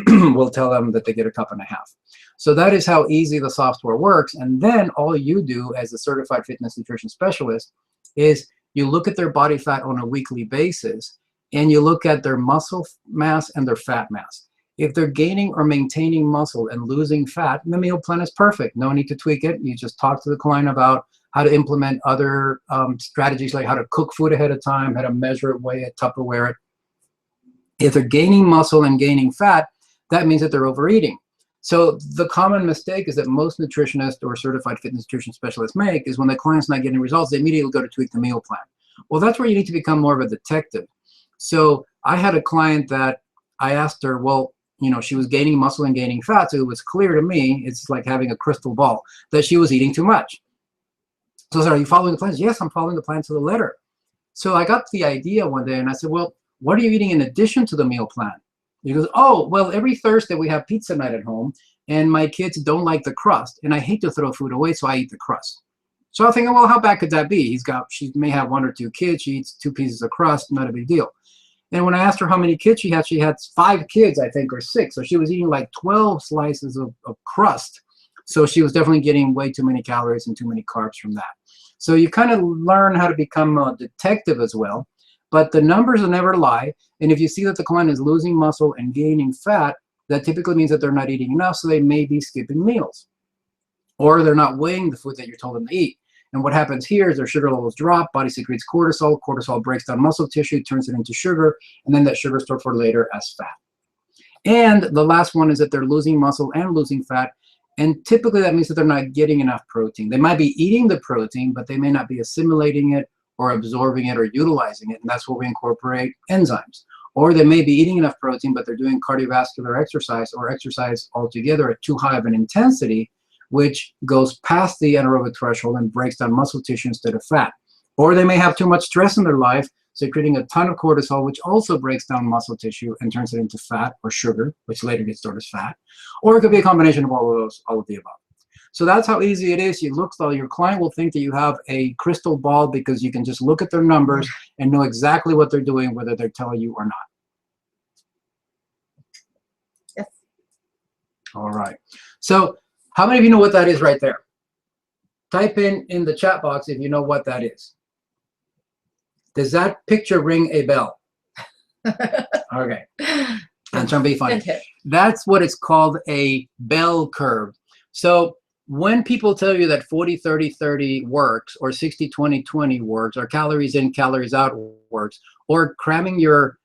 will tell them that they get a cup and a half. So that is how easy the software works. And then all you do as a certified fitness nutrition specialist is you look at their body fat on a weekly basis, and you look at their muscle mass and their fat mass. If they're gaining or maintaining muscle and losing fat, the meal plan is perfect. No need to tweak it. You just talk to the client about how to implement other strategies, like how to cook food ahead of time, how to measure it, weigh it, Tupperware it. If they're gaining muscle and gaining fat, that means that they're overeating. So the common mistake is that most nutritionists or certified fitness nutrition specialists make is when the client's not getting results, they immediately go to tweak the meal plan. Well, that's where you need to become more of a detective. So I had a client that I asked her, well, you know, she was gaining muscle and gaining fat, so it was clear to me, it's like having a crystal ball, that she was eating too much. So I said, are you following the plan? Yes, I'm following the plan to the letter. So I got the idea one day, and I said, well, what are you eating in addition to the meal plan? He goes, oh, well, every Thursday we have pizza night at home, and my kids don't like the crust, and I hate to throw food away, so I eat the crust. So I'm thinking, well, how bad could that be? She may have 1 or 2 kids. She eats 2 pieces of crust, not a big deal. And when I asked her how many kids she had 5 kids, I think, or 6. So she was eating like 12 slices of crust. So she was definitely getting way too many calories and too many carbs from that. So you kind of learn how to become a detective as well. But the numbers will never lie. And if you see that the client is losing muscle and gaining fat, that typically means that they're not eating enough, so they may be skipping meals. Or they're not weighing the food that you told them to eat. And what happens here is their sugar levels drop, body secretes cortisol, cortisol breaks down muscle tissue, turns it into sugar, and then that sugar is stored for later as fat. And the last one is that they're losing muscle and losing fat, and typically that means that they're not getting enough protein. They might be eating the protein, but they may not be assimilating it or absorbing it or utilizing it, and that's where we incorporate enzymes. Or they may be eating enough protein, but they're doing cardiovascular exercise or exercise altogether at too high of an intensity, which goes past the anaerobic threshold and breaks down muscle tissue instead of fat. Or they may have too much stress in their life, so creating a ton of cortisol, which also breaks down muscle tissue and turns it into fat or sugar, which later gets stored as fat. Or it could be a combination of all of those, all of the above. So that's how easy it is. You look, though, your client will think that you have a crystal ball because you can just look at their numbers and know exactly what they're doing, whether they're telling you or not. Yes. All right. So how many of you know what that is right there? Type in the chat box if you know what that is. Does that picture ring a bell? Okay. I'm trying to be funny. Okay. That's what it's called, a bell curve. So when people tell you that 40-30-30 works, or 60-20-20 works, or calories in, calories out works, or cramming your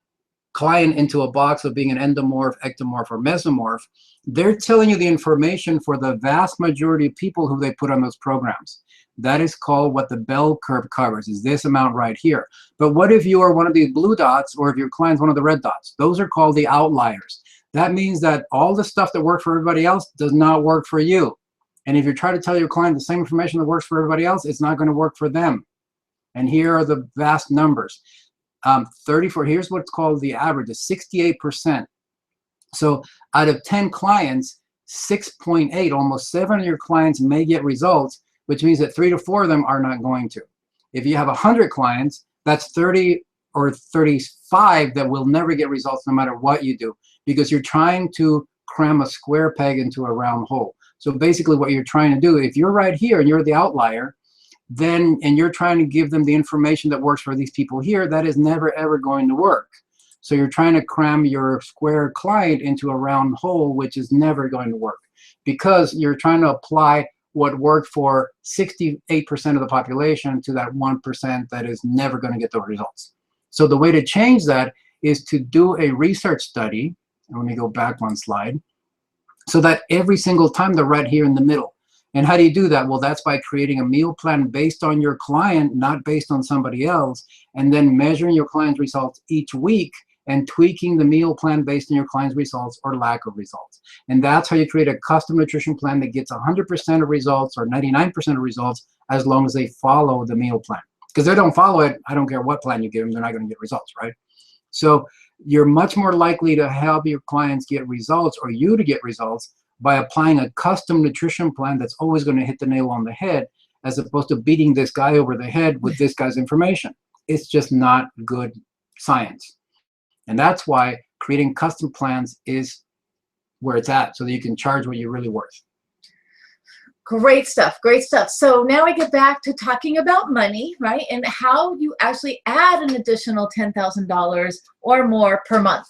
client into a box of being an endomorph, ectomorph, or mesomorph, they're telling you the information for the vast majority of people who they put on those programs. That is called what the bell curve covers, is this amount right here. But what if you are one of these blue dots, or if your client's one of the red dots? Those are called the outliers. That means that all the stuff that worked for everybody else does not work for you. And if you try to tell your client the same information that works for everybody else, it's not going to work for them. And here are the vast numbers. 34, here's what's called the average, is 68%. So out of 10 clients, 6.8, almost 7 of your clients may get results, which means that 3 to 4 of them are not going to. If you have 100 clients, that's 30 or 35 that will never get results no matter what you do, because you're trying to cram a square peg into a round hole. So basically what you're trying to do, if you're right here and you're the outlier, then, and you're trying to give them the information that works for these people here, that is never ever going to work. So you're trying to cram your square client into a round hole, which is never going to work, because you're trying to apply what worked for 68% of the population to that 1% that is never going to get the results. So the way to change that is to do a research study. Let me go back one slide. So that every single time they're right here in the middle. And how do you do that? Well, that's by creating a meal plan based on your client, not based on somebody else, and then measuring your client's results each week and tweaking the meal plan based on your client's results or lack of results. And that's how you create a custom nutrition plan that gets 100% of results or 99% of results, as long as they follow the meal plan. Because if they don't follow it, I don't care what plan you give them, they're not going to get results, right? So you're much more likely to help your clients get results, or you to get results, by applying a custom nutrition plan that's always going to hit the nail on the head, as opposed to beating this guy over the head with this guy's information. It's just not good science. And that's why creating custom plans is where it's at, so that you can charge what you're really worth. Great stuff, great stuff. So now we get back to talking about money, right? And how you actually add an additional $10,000 or more per month.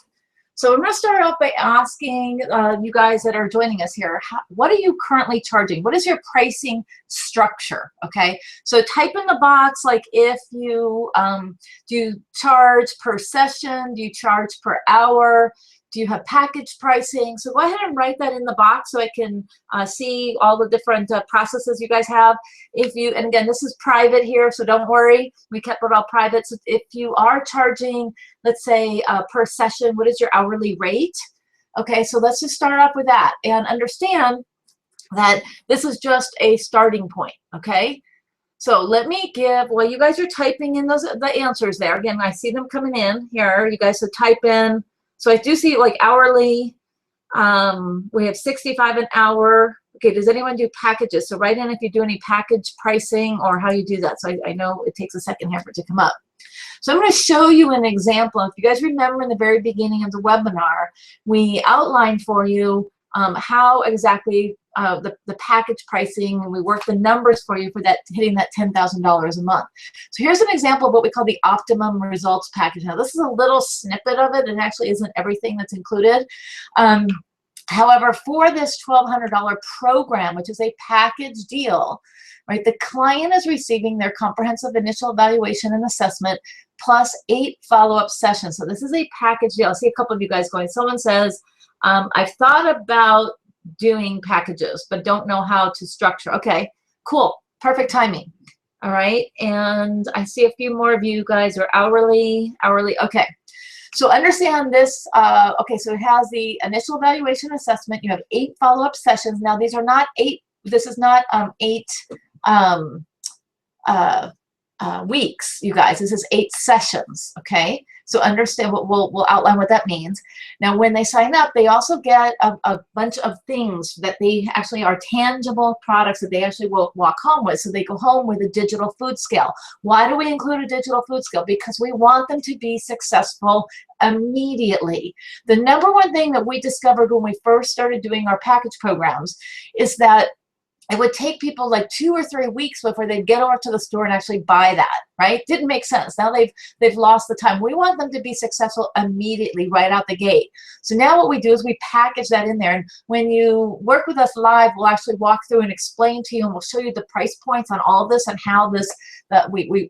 So I'm going to start off by asking you guys that are joining us here, what are you currently charging? What is your pricing structure? Okay, so type in the box, like, if you do you charge per session? Do you charge per hour? Do you have package pricing? So go ahead and write that in the box so I can see all the different processes you guys have. If you, and again, this is private here, so don't worry. We kept it all private. So if you are charging, let's say per session, what is your hourly rate? Okay, so let's just start off with that and understand that this is just a starting point, okay? So let me give, while you guys are typing in the answers there, again, I see them coming in here. You guys should type in. So I do see like hourly, We have 65 an hour. Okay, does anyone do packages? So write in if you do any package pricing or how you do that. So I know it takes a second here for it to come up. So I'm going to show you an example. If you guys remember in the very beginning of the webinar, we outlined for you how exactly the package pricing, and we worked the numbers for you for that, hitting that $10,000 a month. So here's an example of what we call the optimum results package. Now this is a little snippet of it. It actually isn't everything that's included. However, for this $1,200 program, which is a package deal, right, the client is receiving their comprehensive initial evaluation and assessment plus 8 follow-up sessions. So this is a package deal. I see a couple of you guys going. Someone says, I've thought about doing packages, but don't know how to structure. Okay, cool. Perfect timing. All right. And I see a few more of you guys are hourly. Okay. So understand this. Okay, so it has the initial evaluation assessment. You have 8 follow-up sessions. Now these are not 8. This is not 8 weeks, you guys. This is 8 sessions. Okay. So understand what we'll outline what that means. Now, when they sign up, they also get a bunch of things that they actually are tangible products that they actually will walk home with. So they go home with a digital food scale. Why do we include a digital food scale? Because we want them to be successful immediately. The number one thing that we discovered when we first started doing our package programs is that it would take people like 2 or 3 weeks before they'd get over to the store and actually buy that, right? Didn't make sense. Now they've lost the time. We want them to be successful immediately right out the gate. So now what we do is we package that in there. And when you work with us live, we'll actually walk through and explain to you, and we'll show you the price points on all of this and how this, we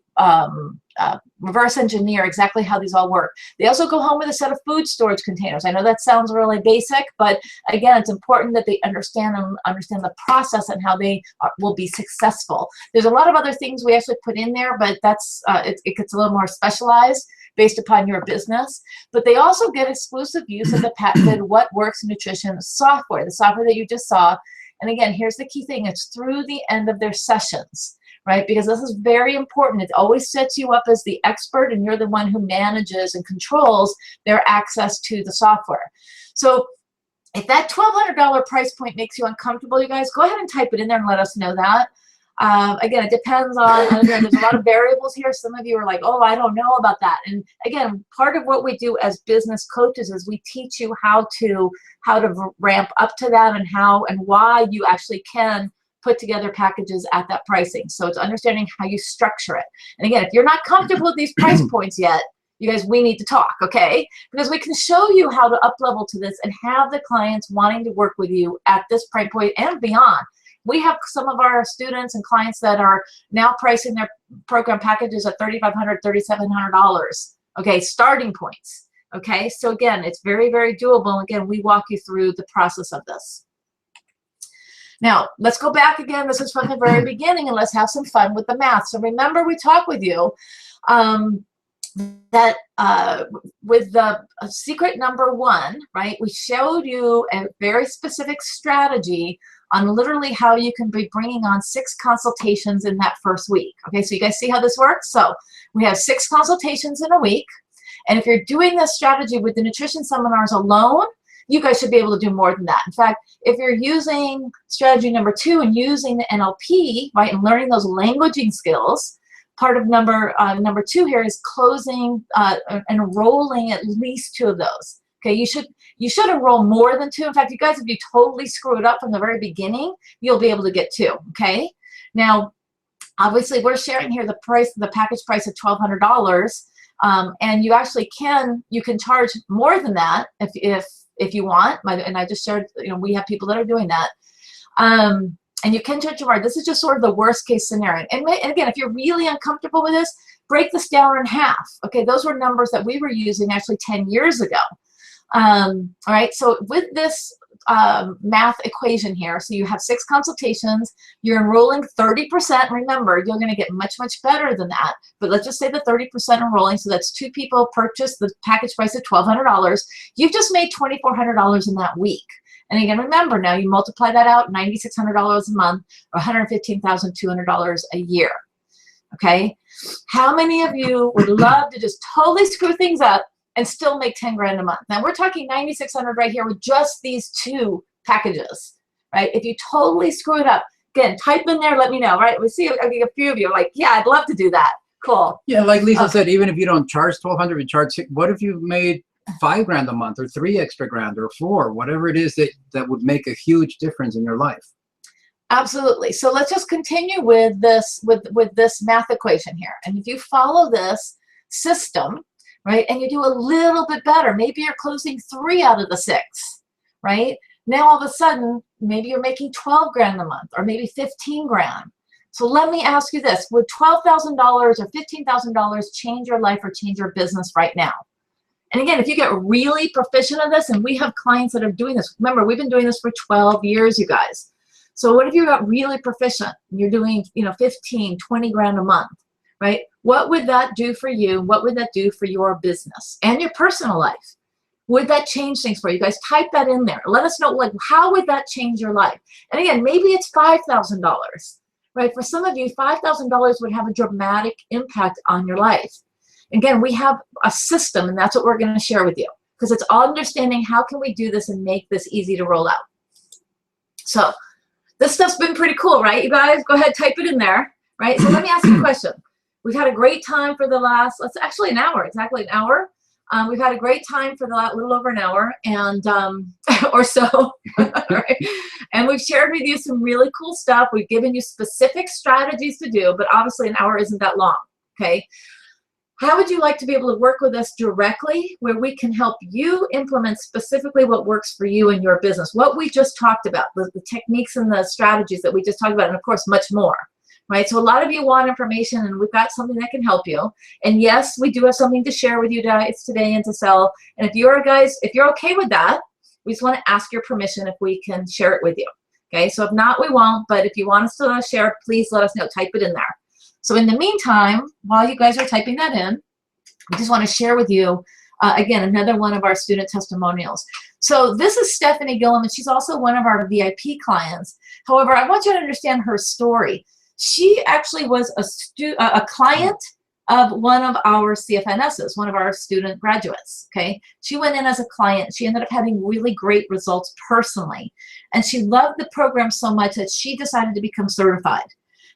reverse engineer exactly how these all work. They also go home with a set of food storage containers. I know that sounds really basic, but again, it's important that they understand the process and how they will be successful. There's a lot of other things we actually put in there, but that's it gets a little more specialized based upon your business. But they also get exclusive use of the patented What Works Nutrition software, the software that you just saw. And again, here's the key thing. It's through the end of their sessions, right? Because this is very important. It always sets you up as the expert, and you're the one who manages and controls their access to the software. So if that $1,200 price point makes you uncomfortable, you guys, go ahead and type it in there and let us know that. Again, it depends on, there's a lot of variables here. Some of you are like, oh, I don't know about that. And again, part of what we do as business coaches is we teach you how to ramp up to that, and how and why you actually can put together packages at that pricing. So it's understanding how you structure it. And again, if you're not comfortable with these price points yet, you guys, we need to talk, okay? Because we can show you how to up level to this and have the clients wanting to work with you at this price point and beyond. We have some of our students and clients that are now pricing their program packages at $3,500, $3,700, okay, starting points, okay? So again, it's very, very doable. Again, we walk you through the process of this. Now, let's go back again. This is from the very beginning, and let's have some fun with the math. So remember, we talked with you that with the secret number 1, right, we showed you a very specific strategy on literally how you can be bringing on 6 consultations in that first week. Okay, so you guys see how this works? So we have 6 consultations in a week. And if you're doing this strategy with the nutrition seminars alone, you guys should be able to do more than that. In fact, if you're using strategy number 2 and using the NLP, right, and learning those languaging skills, part of number 2 here is closing, enrolling at least 2 of those. Okay, you should enroll more than 2. In fact, you guys, if you totally screw it up from the very beginning, you'll be able to get 2. Okay. Now, obviously, we're sharing here the package price of $1,200, and you actually can charge more than that if you want. And I just shared, we have people that are doing that. And you can charge more. This is just sort of the worst case scenario. And again, if you're really uncomfortable with this, break this down in half. Okay, those were numbers that we were using actually 10 years ago. All right, so with this math equation here, so you have 6 consultations, you're enrolling 30%. Remember, you're going to get much, much better than that. But let's just say the 30% enrolling, so that's 2 people purchased the package price of $1,200. You've just made $2,400 in that week. And again, remember, now you multiply that out, $9,600 a month, or $115,200 a year. Okay? How many of you would love to just totally screw things up and still make 10 grand a month. Now we're talking 9,600 right here with just these two packages, right? If you totally screw it up, again, type in there, let me know, right? We see a few of you are like, yeah, I'd love to do that. Cool. Yeah, like Lisa said, even if you don't charge 1,200, you charge what if you made 5 grand a month or 3 extra grand or 4, whatever it is that would make a huge difference in your life. Absolutely. So let's just continue with this with this math equation here. And if you follow this system, right, and you do a little bit better, maybe you're closing 3 out of the 6, right? Now all of a sudden, maybe you're making 12 grand a month or maybe 15 grand. So let me ask you this, would $12,000 or $15,000 change your life or change your business right now? And again, if you get really proficient at this, and we have clients that are doing this, remember, we've been doing this for 12 years, you guys. So what if you got really proficient? You're doing, 15, 20 grand a month, right? What would that do for you? What would that do for your business and your personal life? Would that change things for you guys? Type that in there. Let us know, like, how would that change your life? And again, maybe it's $5,000, right? For some of you, $5,000 would have a dramatic impact on your life. Again, we have a system, and that's what we're going to share with you, because it's all understanding how can we do this and make this easy to roll out. So this stuff's been pretty cool, right? You guys, go ahead, type it in there, right? So let me ask you a question. We've had a great time for the last, actually an hour, exactly an hour. We've had a great time for the little over an hour and or so, right? And we've shared with you some really cool stuff. We've given you specific strategies to do, but obviously an hour isn't that long, okay? How would you like to be able to work with us directly where we can help you implement specifically what works for you and your business? What we just talked about, the techniques and the strategies that we just talked about, and of course, much more, right? So a lot of you want information, and we've got something that can help you. And yes, we do have something to share with you guys today and to sell. And if you're okay with that, we just want to ask your permission if we can share it with you, okay? So if not, we won't, but if you want us to share, please let us know, type it in there. So in the meantime, while you guys are typing that in, I just want to share with you, again, another one of our student testimonials. So this is Stephanie Gillum, and she's also one of our VIP clients. However, I want you to understand her story. She actually was a client of one of our CFNSs, one of our student graduates, okay? She went in as a client. She ended up having really great results personally. And she loved the program so much that she decided to become certified.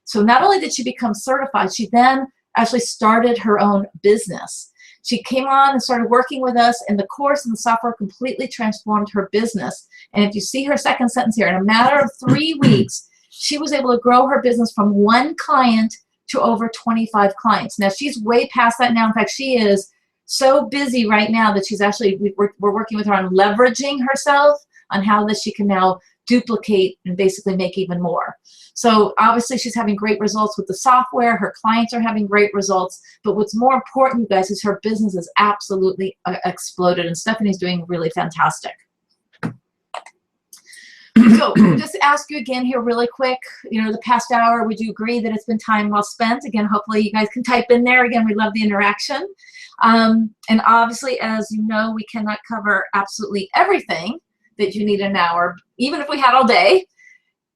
So not only did she become certified, she then actually started her own business. She came on and started working with us, and the course and the software completely transformed her business. And if you see her second sentence here, in a matter of 3 weeks, she was able to grow her business from 1 client to over 25 clients. Now, she's way past that now. In fact, she is so busy right now that she's actually, we're working with her on leveraging herself on how that she can now duplicate and basically make even more. So obviously she's having great results with the software. Her clients are having great results. But what's more important, guys, is her business has absolutely exploded, and Stephanie's doing really fantastic. So just to ask you again here really quick, the past hour, would you agree that it's been time well spent? Again, hopefully you guys can type in there. Again, we love the interaction. And obviously, as you know, we cannot cover absolutely everything that you need in an hour, even if we had all day.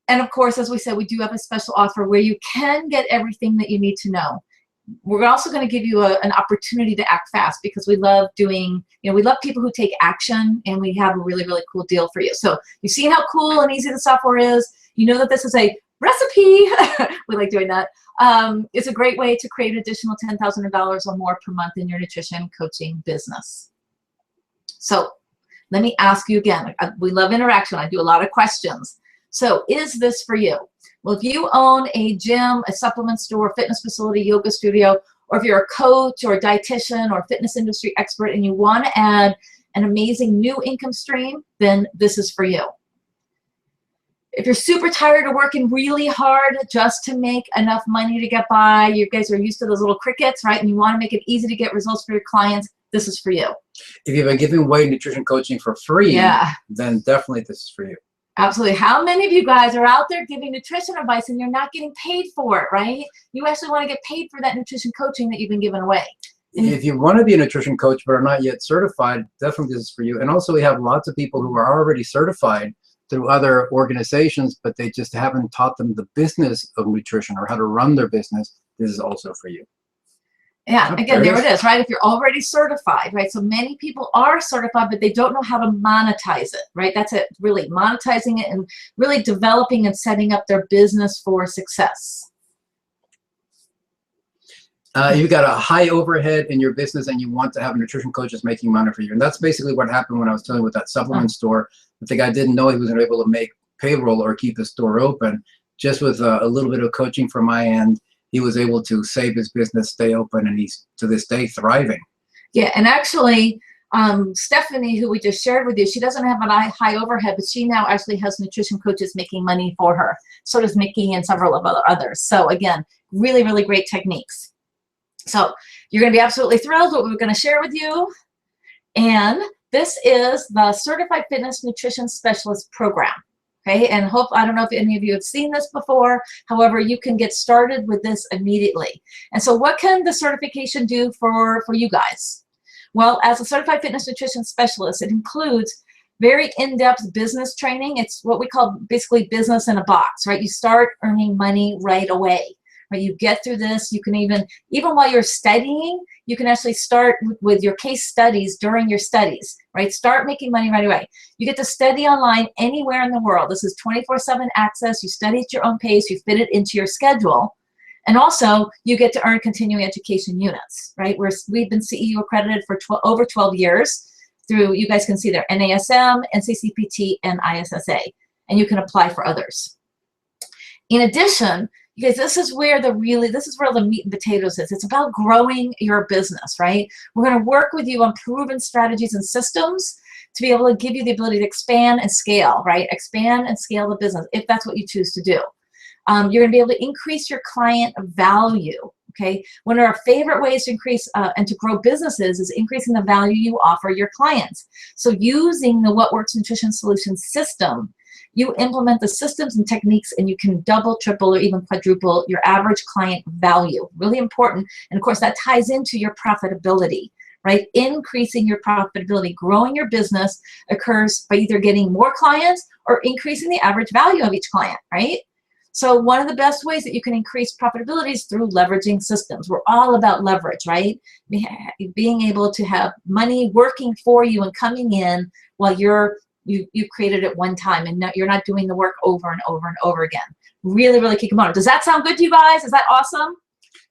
And of course, as we said, we do have a special offer where you can get everything that you need to know. We're also going to give you an opportunity to act fast, because we love doing, we love people who take action, and we have a really, really cool deal for you. So you've seen how cool and easy the software is. You know that this is a recipe. We like doing that. It's a great way to create additional $10,000 or more per month in your nutrition coaching business. So let me ask you again. We love interaction. I do a lot of questions. So is this for you? Well, if you own a gym, a supplement store, fitness facility, yoga studio, or if you're a coach or a dietitian or fitness industry expert and you want to add an amazing new income stream, then this is for you. If you're super tired of working really hard just to make enough money to get by, you guys are used to those little crickets, right? And you want to make it easy to get results for your clients, this is for you. If you've been giving away nutrition coaching for free, then definitely this is for you. Absolutely. How many of you guys are out there giving nutrition advice and you're not getting paid for it, right? You actually want to get paid for that nutrition coaching that you've been giving away. If you want to be a nutrition coach but are not yet certified, definitely this is for you. And also we have lots of people who are already certified through other organizations, but they just haven't taught them the business of nutrition or how to run their business. This is also for you. Yeah, Oh, again, there there it it is, right? If you're already certified, right? So many people are certified, but they don't know how to monetize it, right? That's it, really monetizing it and really developing and setting up their business for success. You've got a high overhead in your business and you want to have nutrition coaches making money for you. And that's basically what happened when I was dealing with that supplement store. The guy didn't know he was going to be able to make payroll or keep his store open. Just with a little bit of coaching from my end, he was able to save his business, stay open, and he's to this day thriving. Yeah, and actually, Stephanie, who we just shared with you, she doesn't have a high overhead, but she now actually has nutrition coaches making money for her. So does Mickey and several of others. So again, really, really great techniques. So you're going to be absolutely thrilled with what we're going to share with you. And this is the Certified Fitness Nutrition Specialist program. Okay, and I don't know if any of you have seen this before. However, you can get started with this immediately. And so what can the certification do for you guys? Well, as a Certified Fitness Nutrition Specialist, it includes very in-depth business training. It's what we call basically business in a box, right? You start earning money right away. Right? You get through this, you can even while you're studying, you can actually start with your case studies during your studies, right? Start making money right away. You get to study online anywhere in the world. This is 24/7 access. You study at your own pace, you fit it into your schedule. And also, you get to earn continuing education units, right? We've been CEU accredited for over 12 years through, you guys can see there, NASM, NCCPT, and ISSA. And you can apply for others. In addition, because this is where the meat and potatoes is. It's about growing your business, right? We're going to work with you on proven strategies and systems to be able to give you the ability to expand and scale, right? Expand and scale the business if that's what you choose to do. You're going to be able to increase your client value, okay? One of our favorite ways to increase and to grow businesses is increasing the value you offer your clients. So using the What Works Nutrition Solutions system, you implement the systems and techniques and you can double, triple, or even quadruple your average client value. Really important. And of course, that ties into your profitability, right? Increasing your profitability, growing your business occurs by either getting more clients or increasing the average value of each client, right? So one of the best ways that you can increase profitability is through leveraging systems. We're all about leverage, right? Being able to have money working for you and coming in while you created it one time and you're not doing the work over and over and over again. Really, really key component. Does that sound good to you guys? Is that awesome?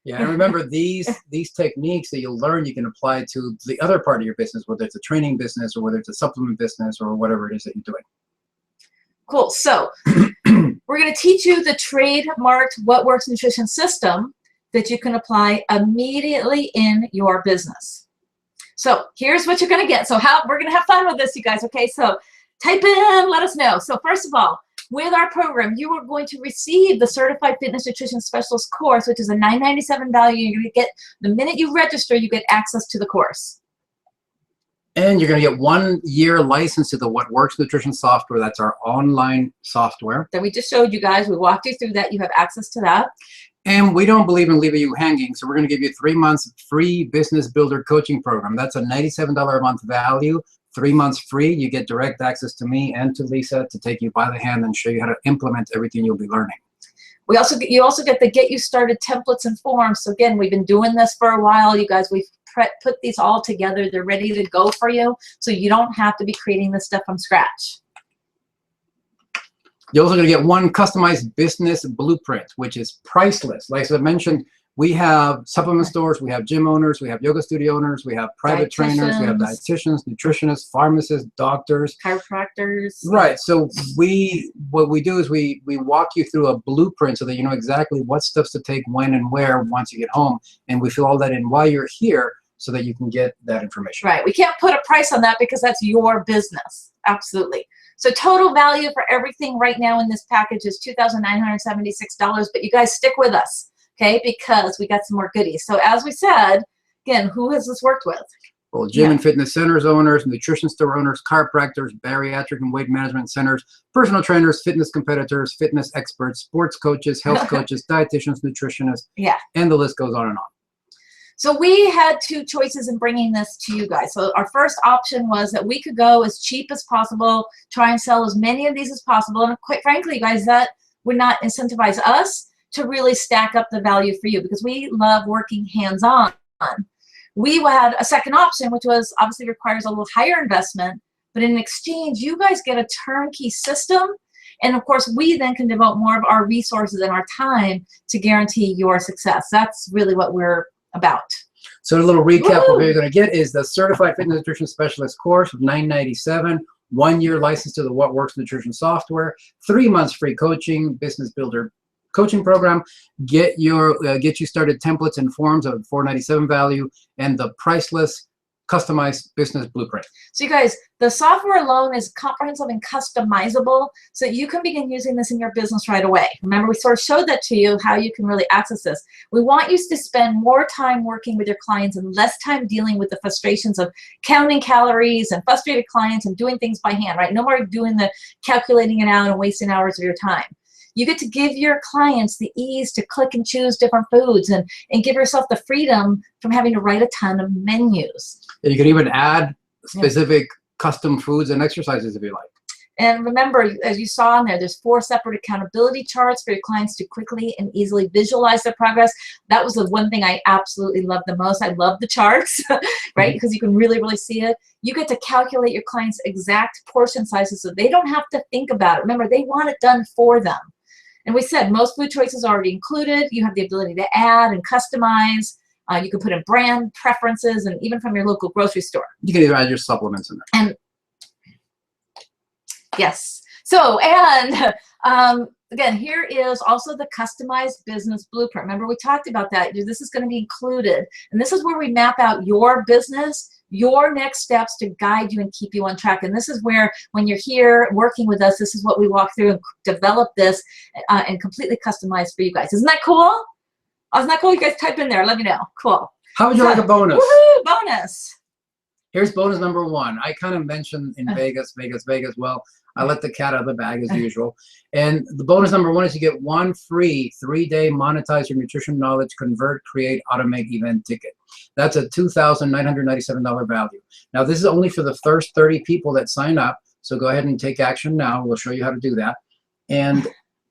Yeah, and remember these techniques that you'll learn you can apply to the other part of your business, whether it's a training business or whether it's a supplement business or whatever it is that you're doing. Cool. So we're going to teach you the trademarked What Works Nutrition system that you can apply immediately in your business. So here's what you're going to get. So we're going to have fun with this, you guys. Okay, so type in, let us know. So first of all, with our program, you are going to receive the Certified Fitness Nutrition Specialist course, which is a $997 value. You're going to get, the minute you register, you get access to the course. And you're going to get 1 year license to the What Works Nutrition software. That's our online software That we just showed you guys. We walked you through that. You have access to that. And we don't believe in leaving you hanging, so we're going to give you 3 months free business builder coaching program. That's a $97 a month value. 3 months free. You get direct access to me and to Lisa to take you by the hand and show you how to implement everything you'll be learning. You also get the Get You Started templates and forms. So again, we've been doing this for a while. You guys, we've put these all together. They're ready to go for you, so you don't have to be creating this stuff from scratch. You're also going to get one customized business blueprint, which is priceless. Like I mentioned, we have supplement stores, we have gym owners, we have yoga studio owners, we have private trainers, we have dietitians, nutritionists, pharmacists, doctors, chiropractors. Right. So what we do is we walk you through a blueprint so that you know exactly what steps to take when and where once you get home, and we fill all that in while you're here so that you can get that information. Right. We can't put a price on that because that's your business. Absolutely. So total value for everything right now in this package is $2,976, but you guys stick with us. Okay, because we got some more goodies. So as we said, again, who has this worked with? Well, gym and fitness centers owners, nutrition store owners, chiropractors, bariatric and weight management centers, personal trainers, fitness competitors, fitness experts, sports coaches, health coaches, dietitians, nutritionists, and the list goes on and on. So we had two choices in bringing this to you guys. So our first option was that we could go as cheap as possible, try and sell as many of these as possible. And quite frankly, guys, that would not incentivize us to really stack up the value for you, because we love working hands-on We had a second option, which was obviously requires a little higher investment, but in exchange, you guys get a turnkey system. And of course, we then can devote more of our resources and our time to guarantee your success. That's really what we're about. So a little recap Woo! of what you're going to get is the Certified Fitness Nutrition Specialist course of $997, 1-year license to the What Works Nutrition software, 3 months free coaching, business builder coaching program, get you started templates and forms of $497 value, and the priceless customized business blueprint. So you guys, the software alone is comprehensive and customizable, so you can begin using this in your business right away. Remember, we sort of showed that to you, how you can really access this. We want you to spend more time working with your clients and less time dealing with the frustrations of counting calories and frustrated clients and doing things by hand, right? No more doing the calculating it out and wasting hours of your time. You get to give your clients the ease to click and choose different foods and give yourself the freedom from having to write a ton of menus. You can even add specific custom foods and exercises if you like. And remember, as you saw in there, there's 4 separate accountability charts for your clients to quickly and easily visualize their progress. That was the one thing I absolutely loved the most. I love the charts, right? Because you can really, really see it. You get to calculate your clients' exact portion sizes so they don't have to think about it. Remember, they want it done for them. And we said most food choices are already included. You have the ability to add and customize. You can put in brand preferences and even from your local grocery store. You can even add your supplements in there. And yes. So, and again, here is also the customized business blueprint. Remember, we talked about that. This is going to be included. And this is where we map out your business, your next steps to guide you and keep you on track. And this is where, when you're here working with us, this is what we walk through and develop this and completely customize for you guys. Isn't that cool? Oh, isn't that cool? You guys type in there. Let me know. Cool. How would you like a bonus? Woohoo! Bonus. Here's bonus number 1. I kind of mentioned in Vegas. Well, I let the cat out of the bag as usual. And the bonus number 1 is you get 1 free 3-day Monetize Your Nutrition Knowledge, Convert, Create, Automate event ticket. That's a $2,997 value. Now, this is only for the first 30 people that sign up. So go ahead and take action now. We'll show you how to do that. And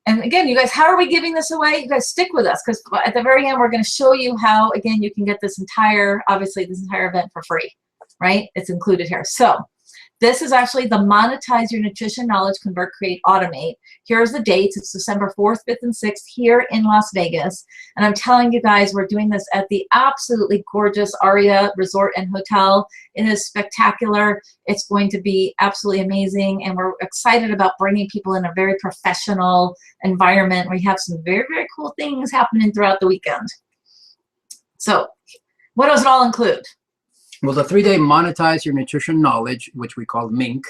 again, you guys, how are we giving this away? You guys stick with us, because at the very end, we're going to show you how, again, you can get this entire, obviously, this entire event for free, right? It's included here. So this is actually the Monetize Your Nutrition Knowledge, Convert, Create, Automate. Here's the dates. It's December 4th, 5th, and 6th here in Las Vegas. And I'm telling you guys, we're doing this at the absolutely gorgeous Aria Resort and Hotel. It is spectacular. It's going to be absolutely amazing. And we're excited about bringing people in a very professional environment. We have some very, very cool things happening throughout the weekend. So what does it all include? well, the 3-day Monetize Your Nutrition Knowledge, which we call MINK,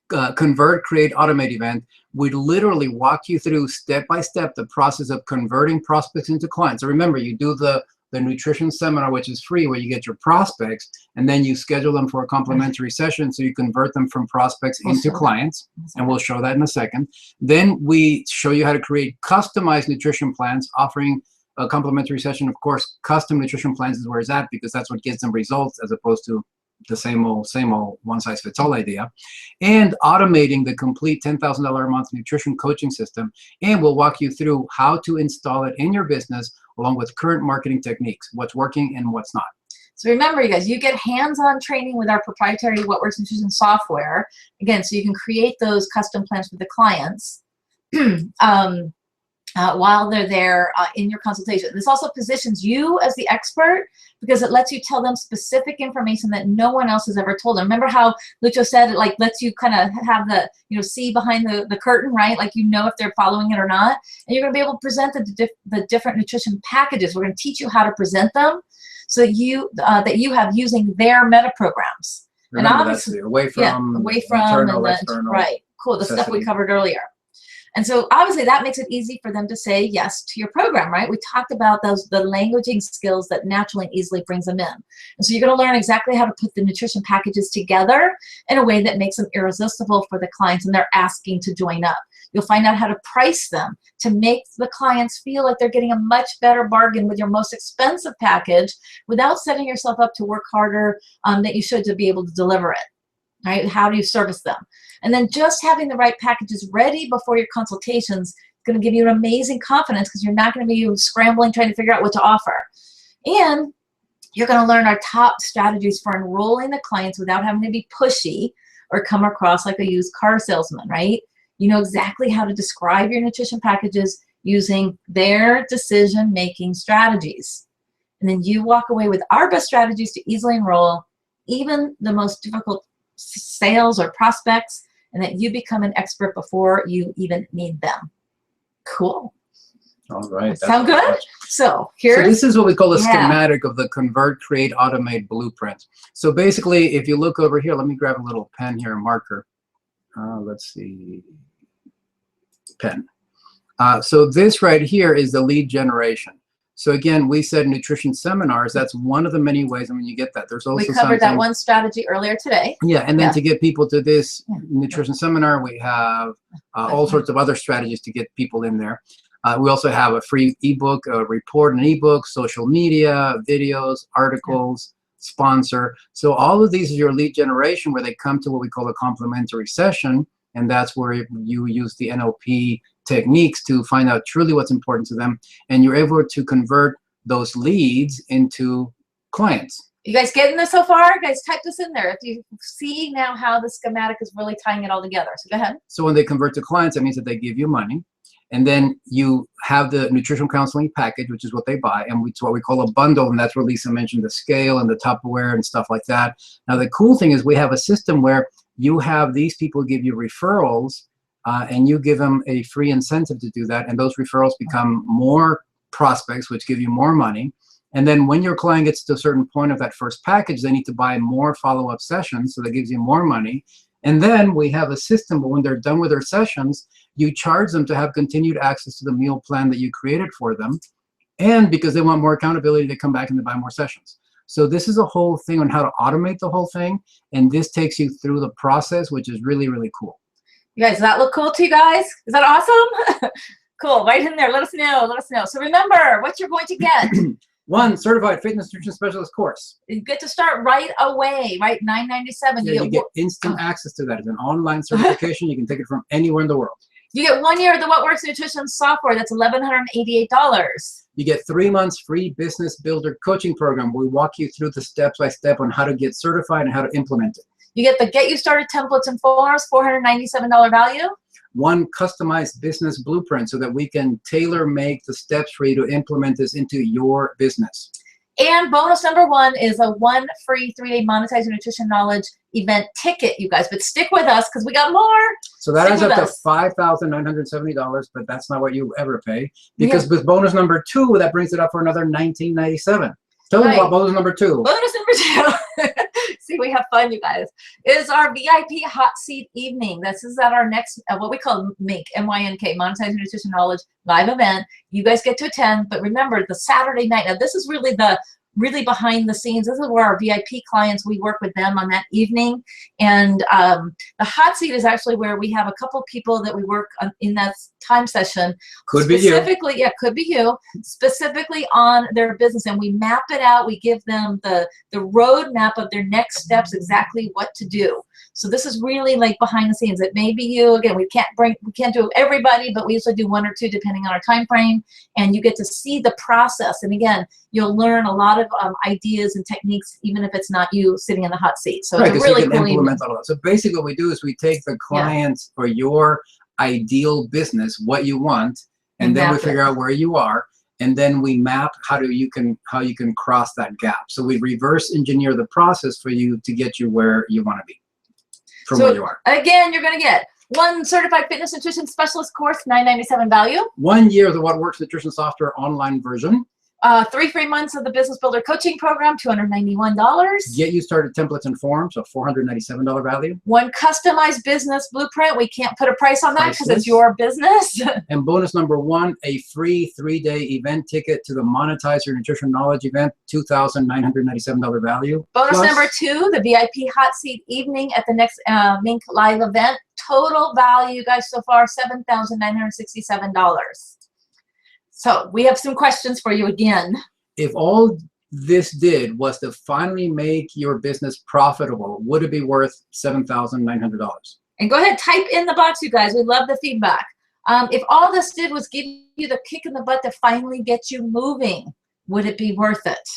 Convert, Create, Automate event, we literally walk you through step by step the process of converting prospects into clients. So remember, you do the nutrition seminar, which is free, where you get your prospects, and then you schedule them for a complimentary session so you convert them from prospects into clients, and we'll show that in a second. Then we show you how to create customized nutrition plans, offering a complimentary session. Of course, custom nutrition plans is where it's at, because that's what gets them results, as opposed to the same old one-size-fits-all idea. And automating the complete $10,000 a month nutrition coaching system. And we'll walk you through how to install it in your business, along with current marketing techniques, what's working and what's not. So remember, you guys, you get hands-on training with our proprietary What Works Nutrition software. Again, so you can create those custom plans for the clients while they're there in your consultation. This also positions you as the expert, because it lets you tell them specific information that no one else has ever told them. Remember how Lucho said it, like, lets you kind of have the, see behind the curtain, right? Like, if they're following it or not. And you're going to be able to present the different nutrition packages. We're going to teach you how to present them so that you have using their meta programs. Remember, and obviously, that's away from, internal, external, right? Cool, the stuff we covered earlier. And so obviously that makes it easy for them to say yes to your program, right? We talked about the languaging skills that naturally and easily brings them in. And so you're going to learn exactly how to put the nutrition packages together in a way that makes them irresistible for the clients and they're asking to join up. You'll find out how to price them to make the clients feel like they're getting a much better bargain with your most expensive package without setting yourself up to work harder than you should to be able to deliver it. Right? How do you service them? And then just having the right packages ready before your consultations is going to give you an amazing confidence, because you're not going to be scrambling trying to figure out what to offer. And You're going to learn our top strategies for enrolling the clients without having to be pushy or come across like a used car salesman, right? You know exactly how to describe your nutrition packages using their decision-making strategies. And then you walk away with our best strategies to easily enroll even the most difficult sales or prospects, and that you become an expert before you even need them. Cool. All right. Sound good? So So this is what we call a yeah. schematic of the Convert, Create, Automate blueprint. So basically, if you look over here, let me grab a little pen here, a marker. Let's see, pen. So this right here is the lead generation. So again, we said nutrition seminars. That's one of the many ways. I mean, you get that. There's also we covered that one strategy earlier today. Yeah, and then to get people to this nutrition seminar, we have all sorts of other strategies to get people in there. We also have a free ebook, a report, an ebook, social media, videos, articles, sponsor. So all of these is your lead generation, where they come to what we call a complimentary session, and that's where you use the NLP techniques to find out truly what's important to them, and you're able to convert those leads into clients. You guys getting this so far? Guys, type this in there if you see now how the schematic is really tying it all together. So go ahead. So when they convert to clients, that means that they give you money. And then you have the nutritional counseling package, which is what they buy, and it's what we call a bundle, and that's where Lisa mentioned the scale and the Tupperware and stuff like that. Now, the cool thing is we have a system where you have these people give you referrals, and you give them a free incentive to do that, and those referrals become more prospects, which give you more money. And then when your client gets to a certain point of that first package, they need to buy more follow-up sessions, so that gives you more money. And then we have a system where when they're done with their sessions, you charge them to have continued access to the meal plan that you created for them. And because they want more accountability, they come back and they buy more sessions. So this is a whole thing on how to automate the whole thing. And this takes you through the process, which is really, really cool. You guys, does that look cool to you guys? Is that awesome? Cool, right in there. Let us know. Let us know. So remember what you're going to get. One certified fitness nutrition specialist course. You get to start right away, right? $9.97. Yeah, you get instant access to that. It's an online certification. You can take it from anywhere in the world. You get 1 year of the What Works Nutrition software. That's $1,188. You get 3 months free business builder coaching program where we walk you through the step-by-step on how to get certified and how to implement it. You get the Get You Started templates and forms, $497 value. 1 customized business blueprint so that we can tailor make the steps for you to implement this into your business. And bonus number 1 is a 1 free 3-day Monetize Your Nutrition Knowledge event ticket, you guys. But stick with us because we got more. So that adds up to $5,970, but that's not what you ever pay. Because with bonus number 2, that brings it up for another $1,997. Tell them about bonus number 2. Bonus number 2. See, we have fun, you guys. Is our VIP hot seat evening. This is at our next, what we call MINK, M-Y-N-K, Monetizing Nutrition Knowledge live event. You guys get to attend, but remember the Saturday night. Now, this is really behind the scenes. This is where our VIP clients, we work with them on that evening. And the hot seat is actually where we have a couple people that we work on in that time session. Could be you. Specifically, yeah, could be you. Specifically on their business. And we map it out. We give them the roadmap of their next steps, exactly what to do. So this is really like behind the scenes. It may be you. Again, we can't do everybody, but we usually do 1 or 2 depending on our time frame. And you get to see the process. And again, you'll learn a lot of ideas and techniques, even if it's not you sitting in the hot seat. So it's a really cool implement all of that. So basically what we do is we take the clients or your ideal business, what you want, and then we figure out where you are, and then we map how you can cross that gap. So we reverse engineer the process for you to get you where you want to be from where you are. Again, you're going to get 1 certified fitness nutrition specialist course, $997 value. 1 year of the What Works Nutrition Software online version. 3 free months of the Business Builder Coaching Program, $291. Get You Started templates and forms, so $497 value. 1 customized business blueprint. We can't put a price on that because it's your business. And bonus number 1, a free 3-day event ticket to the Monetize Your Nutrition Knowledge event, $2,997 value. Bonus number 2, the VIP hot seat evening at the next MINK live event. Total value, guys, so far, $7,967. So we have some questions for you again. If all this did was to finally make your business profitable, would it be worth $7,900? And go ahead, type in the box, you guys. We love the feedback. If all this did was give you the kick in the butt to finally get you moving, would it be worth it?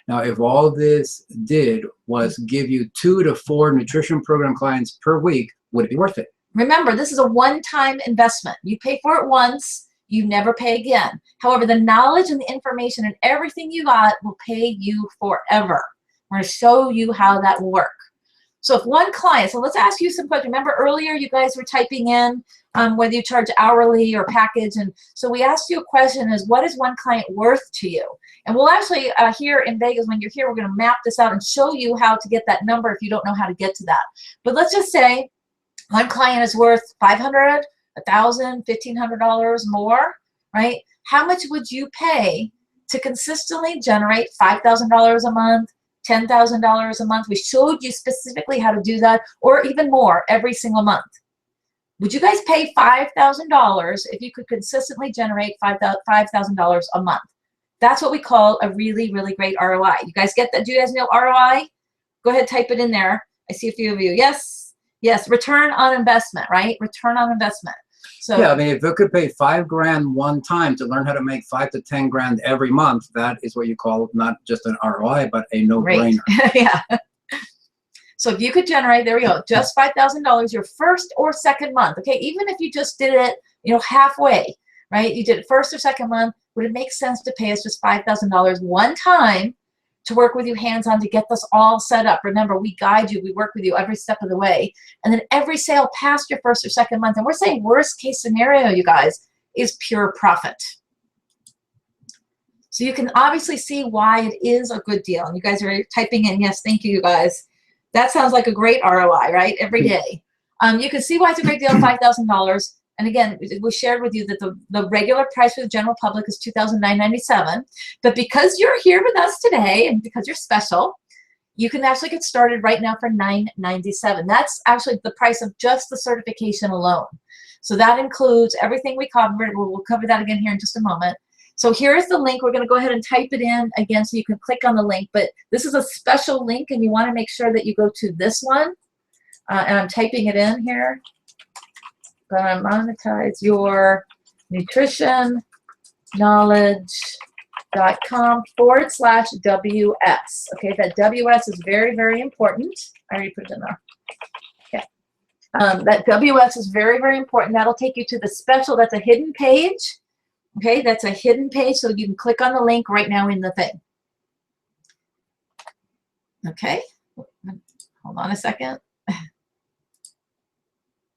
Now, if all this did was give you 2 to 4 nutrition program clients per week, would it be worth it? Remember, this is a one-time investment. You pay for it once, you never pay again. However, the knowledge and the information and everything you got will pay you forever. We're going to show you how that will work. So if one client, so let's ask you some questions. Remember earlier you guys were typing in whether you charge hourly or package, and so we asked you a question is, what is one client worth to you? And we'll actually, here in Vegas, when you're here, we're going to map this out and show you how to get that number if you don't know how to get to that. But let's just say one client is worth $500, $1,000, $1,500 more, right? How much would you pay to consistently generate $5,000 a month, $10,000 a month? We showed you specifically how to do that, or even more every single month. Would you guys pay $5,000 if you could consistently generate $5,000 a month? That's what we call a really, really great ROI. You guys get that? Do you guys know ROI? Go ahead, type it in there. I see a few of you. Yes, yes, return on investment, right? Return on investment. So yeah, I mean, if it could pay $5,000 one time to learn how to make $5,000 to $10,000 every month, that is what you call not just an ROI, but a no-brainer. Yeah. So if you could generate, there we go, just $5,000 your first or second month, okay? Even if you just did it, you know, halfway, right? You did it first or second month, would it make sense to pay us just $5,000 one time to work with you hands-on to get this all set up? Remember, we guide you, we work with you every step of the way. And then every sale past your first or second month, and we're saying worst case scenario, you guys, is pure profit. So you can obviously see why it is a good deal. And you guys are typing in, yes, thank you, you guys. That sounds like a great ROI, right? Every day. You can see why it's a great deal, $5,000. And again, we shared with you that the regular price for the general public is $2,997. But because you're here with us today and because you're special, you can actually get started right now for $997. That's actually the price of just the certification alone. So that includes everything we covered. We'll cover that again here in just a moment. So here's the link. We're going to go ahead and type it in again so you can click on the link. But this is a special link, and you want to make sure that you go to this one. And I'm typing it in here. Gonna monetize your nutrition knowledge.com/WS. Okay, that WS is very, very important. I already put it in there. Okay. That WS is very, very important. That'll take you to the special. That's a hidden page. Okay, that's a hidden page, so you can click on the link right now in the thing. Okay, hold on a second.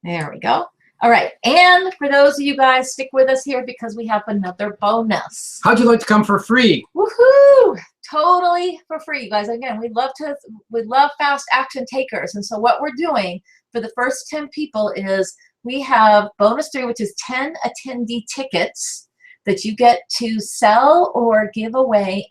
There we go. All right, and for those of you guys, stick with us here because we have another bonus. How'd you like to come for free? Woohoo! Totally for free, guys. Again, we love fast action takers, and so what we're doing for the first 10 people is we have bonus 3, which is 10 attendee tickets that you get to sell or give away,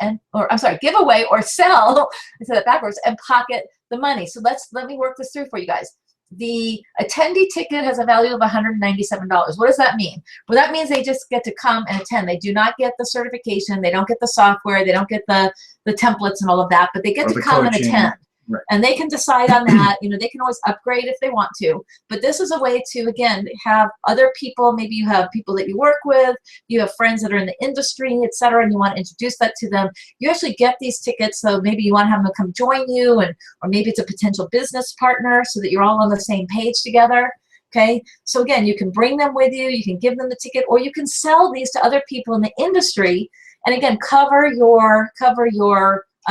give away or sell, I said that backwards, and pocket the money. So let me work this through for you guys. The attendee ticket has a value of $197. What does that mean? Well, that means they just get to come and attend. They do not get the certification. They don't get the software. They don't get the templates and all of that, but they get to come and attend. Right. And they can decide on that. You know, they can always upgrade if they want to. But this is a way to, again, have other people. Maybe you have people that you work with. You have friends that are in the industry, et cetera, and you want to introduce that to them. You actually get these tickets. So maybe you want to have them come join you, or maybe it's a potential business partner so that you're all on the same page together. Okay, so again, you can bring them with you. You can give them the ticket, or you can sell these to other people in the industry. And again, cover your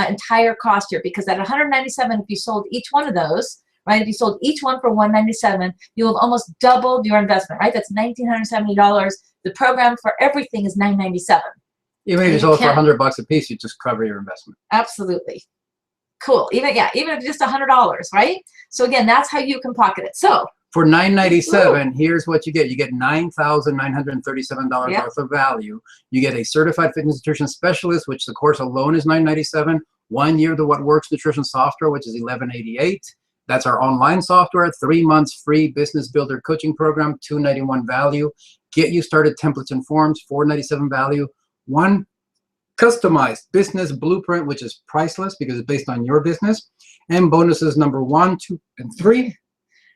entire cost here, because at $197, if you sold each one of those, right? If you sold each one for $197, you'll have almost doubled your investment, right? That's $1,970. The program for everything is $997. Even if you sold for $100 a piece, you just cover your investment. Absolutely. Cool. Even if just $100, right? So again, that's how you can pocket it. So for $997, here's what you get. You get $9,937 worth of value. You get a certified fitness nutrition specialist, which the course alone is $997. 1 year of the What Works nutrition software, which is $1,188. That's our online software. 3 months free business builder coaching program, $291 value. Get you started templates and forms, $497 value. 1 customized business blueprint, which is priceless because it's based on your business. And bonuses number 1, 2, and 3.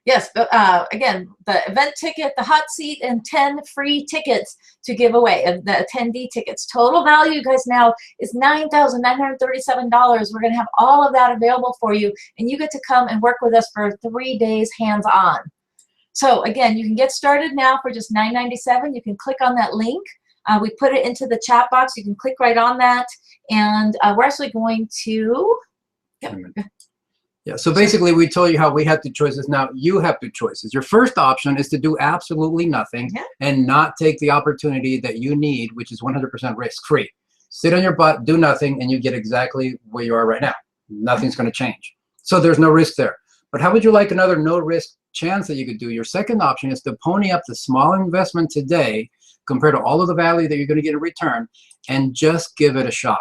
Yes, but again, the event ticket, the hot seat, and 10 free tickets to give away, the attendee tickets. Total value, you guys, now is $9,937. We're going to have all of that available for you, and you get to come and work with us for 3 days hands-on. So again, you can get started now for just $9.97. You can click on that link. We put it into the chat box. You can click right on that, and we're actually going to... Yeah, so basically we told you how we have two choices. Now you have two choices. Your first option is to do absolutely nothing and not take the opportunity that you need, which is 100% risk-free. Sit on your butt, do nothing, and you get exactly where you are right now. Nothing's going to change. So there's no risk there. But how would you like another no-risk chance that you could do? Your second option is to pony up the small investment today compared to all of the value that you're going to get in return and just give it a shot.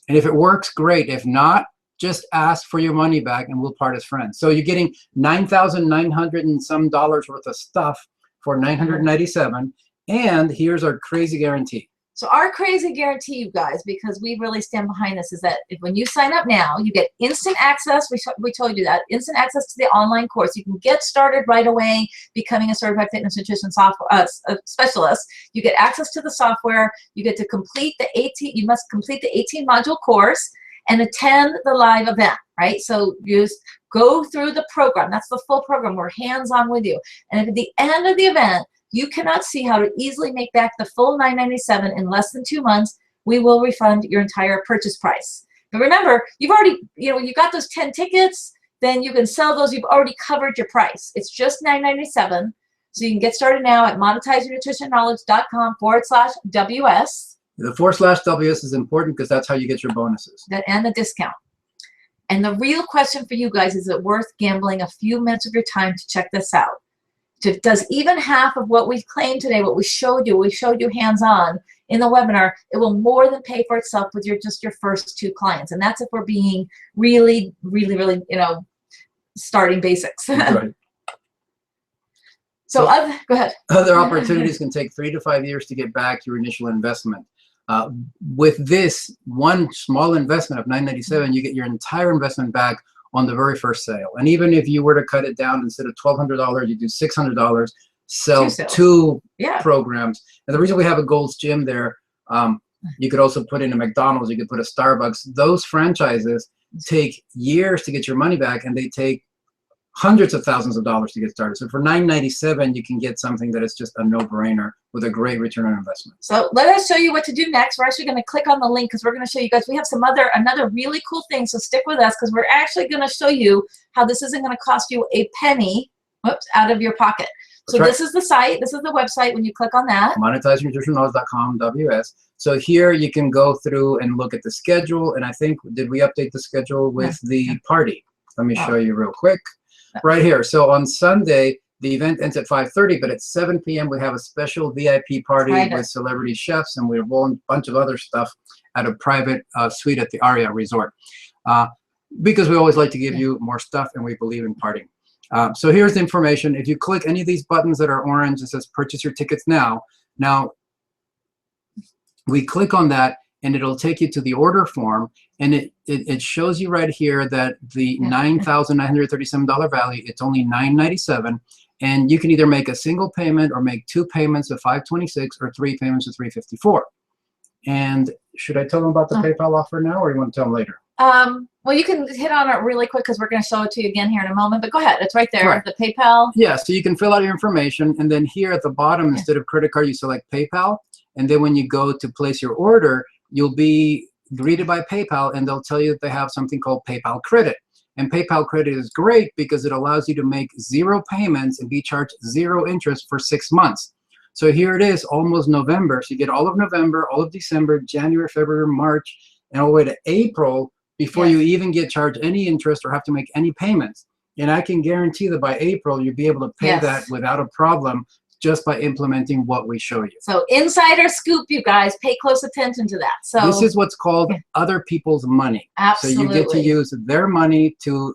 And if it works, great. If not, just ask for your money back and we'll part as friends. So you're getting $9,900 and some worth of stuff for $997. And here's our crazy guarantee. So our crazy guarantee, you guys, because we really stand behind this, is that when you sign up now, you get instant access. We told you that. Instant access to the online course. You can get started right away becoming a certified fitness nutrition specialist. You get access to the software. You get to complete the 18, you must complete the 18-module course and attend the live event, right? So you just go through the program. That's the full program. We're hands-on with you. And at the end of the event, you cannot see how to easily make back the full $997 in less than 2 months. We will refund your entire purchase price. But remember, you've already, you got those 10 tickets, then you can sell those. You've already covered your price. It's just $997. So you can get started now at monetizeyournutritionknowledge.com/WS. The /WS is important because that's how you get your bonuses. And the discount. And the real question for you guys, is it worth gambling a few minutes of your time to check this out? Does even half of what we've claimed today, what we showed you hands-on in the webinar, it will more than pay for itself with just your first 2 clients. And that's if we're being really, really, really, starting basics. Right. So go ahead. Other opportunities can take 3 to 5 years to get back your initial investment. With this one small investment of $997, you get your entire investment back on the very first sale. And even if you were to cut it down, instead of $1,200, you do $600, sell 2 programs. And the reason we have a Gold's Gym there, you could also put in a McDonald's, you could put a Starbucks. Those franchises take years to get your money back, and they take hundreds of thousands of dollars to get started. So for $997, you can get something that is just a no-brainer with a great return on investment. So let us show you what to do next. We're actually going to click on the link because we're going to show you guys. We have another really cool thing. So stick with us because we're actually going to show you how this isn't going to cost you a penny, out of your pocket. So this is the site. This is the website. When you click on that, monetizeyournutritionknowledge.com/WS. So here you can go through and look at the schedule. And I think, did we update the schedule with the party? Let me show you real quick. Right here. So on Sunday, the event ends at 5:30, but at 7 p.m. we have a special VIP party with celebrity chefs, and we have a bunch of other stuff at a private suite at the Aria Resort. Because we always like to give you more stuff, and we believe in partying. So here's the information. If you click any of these buttons that are orange, it says purchase your tickets now. Now, we click on that, and it'll take you to the order form, and it shows you right here that the $9,937 value, it's only $997, and you can either make a single payment or make 2 payments of $526 or 3 payments of $354. And should I tell them about the PayPal offer now, or you want to tell them later? Well, you can hit on it really quick because we're going to show it to you again here in a moment, but go ahead. It's right there, the PayPal. Yeah, so you can fill out your information, and then here at the bottom, instead of credit card, you select PayPal, and then when you go to place your order, you'll be greeted by PayPal, and they'll tell you that they have something called PayPal Credit. And PayPal Credit is great because it allows you to make 0 payments and be charged 0 interest for 6 months. So here it is, almost November. So you get all of November, all of December, January, February, March, and all the way to April before you even get charged any interest or have to make any payments. And I can guarantee that by April, you'll be able to pay that without a problem, just by implementing what we show you. So insider scoop, you guys, pay close attention to that. So this is what's called other people's money. Absolutely. So you get to use their money to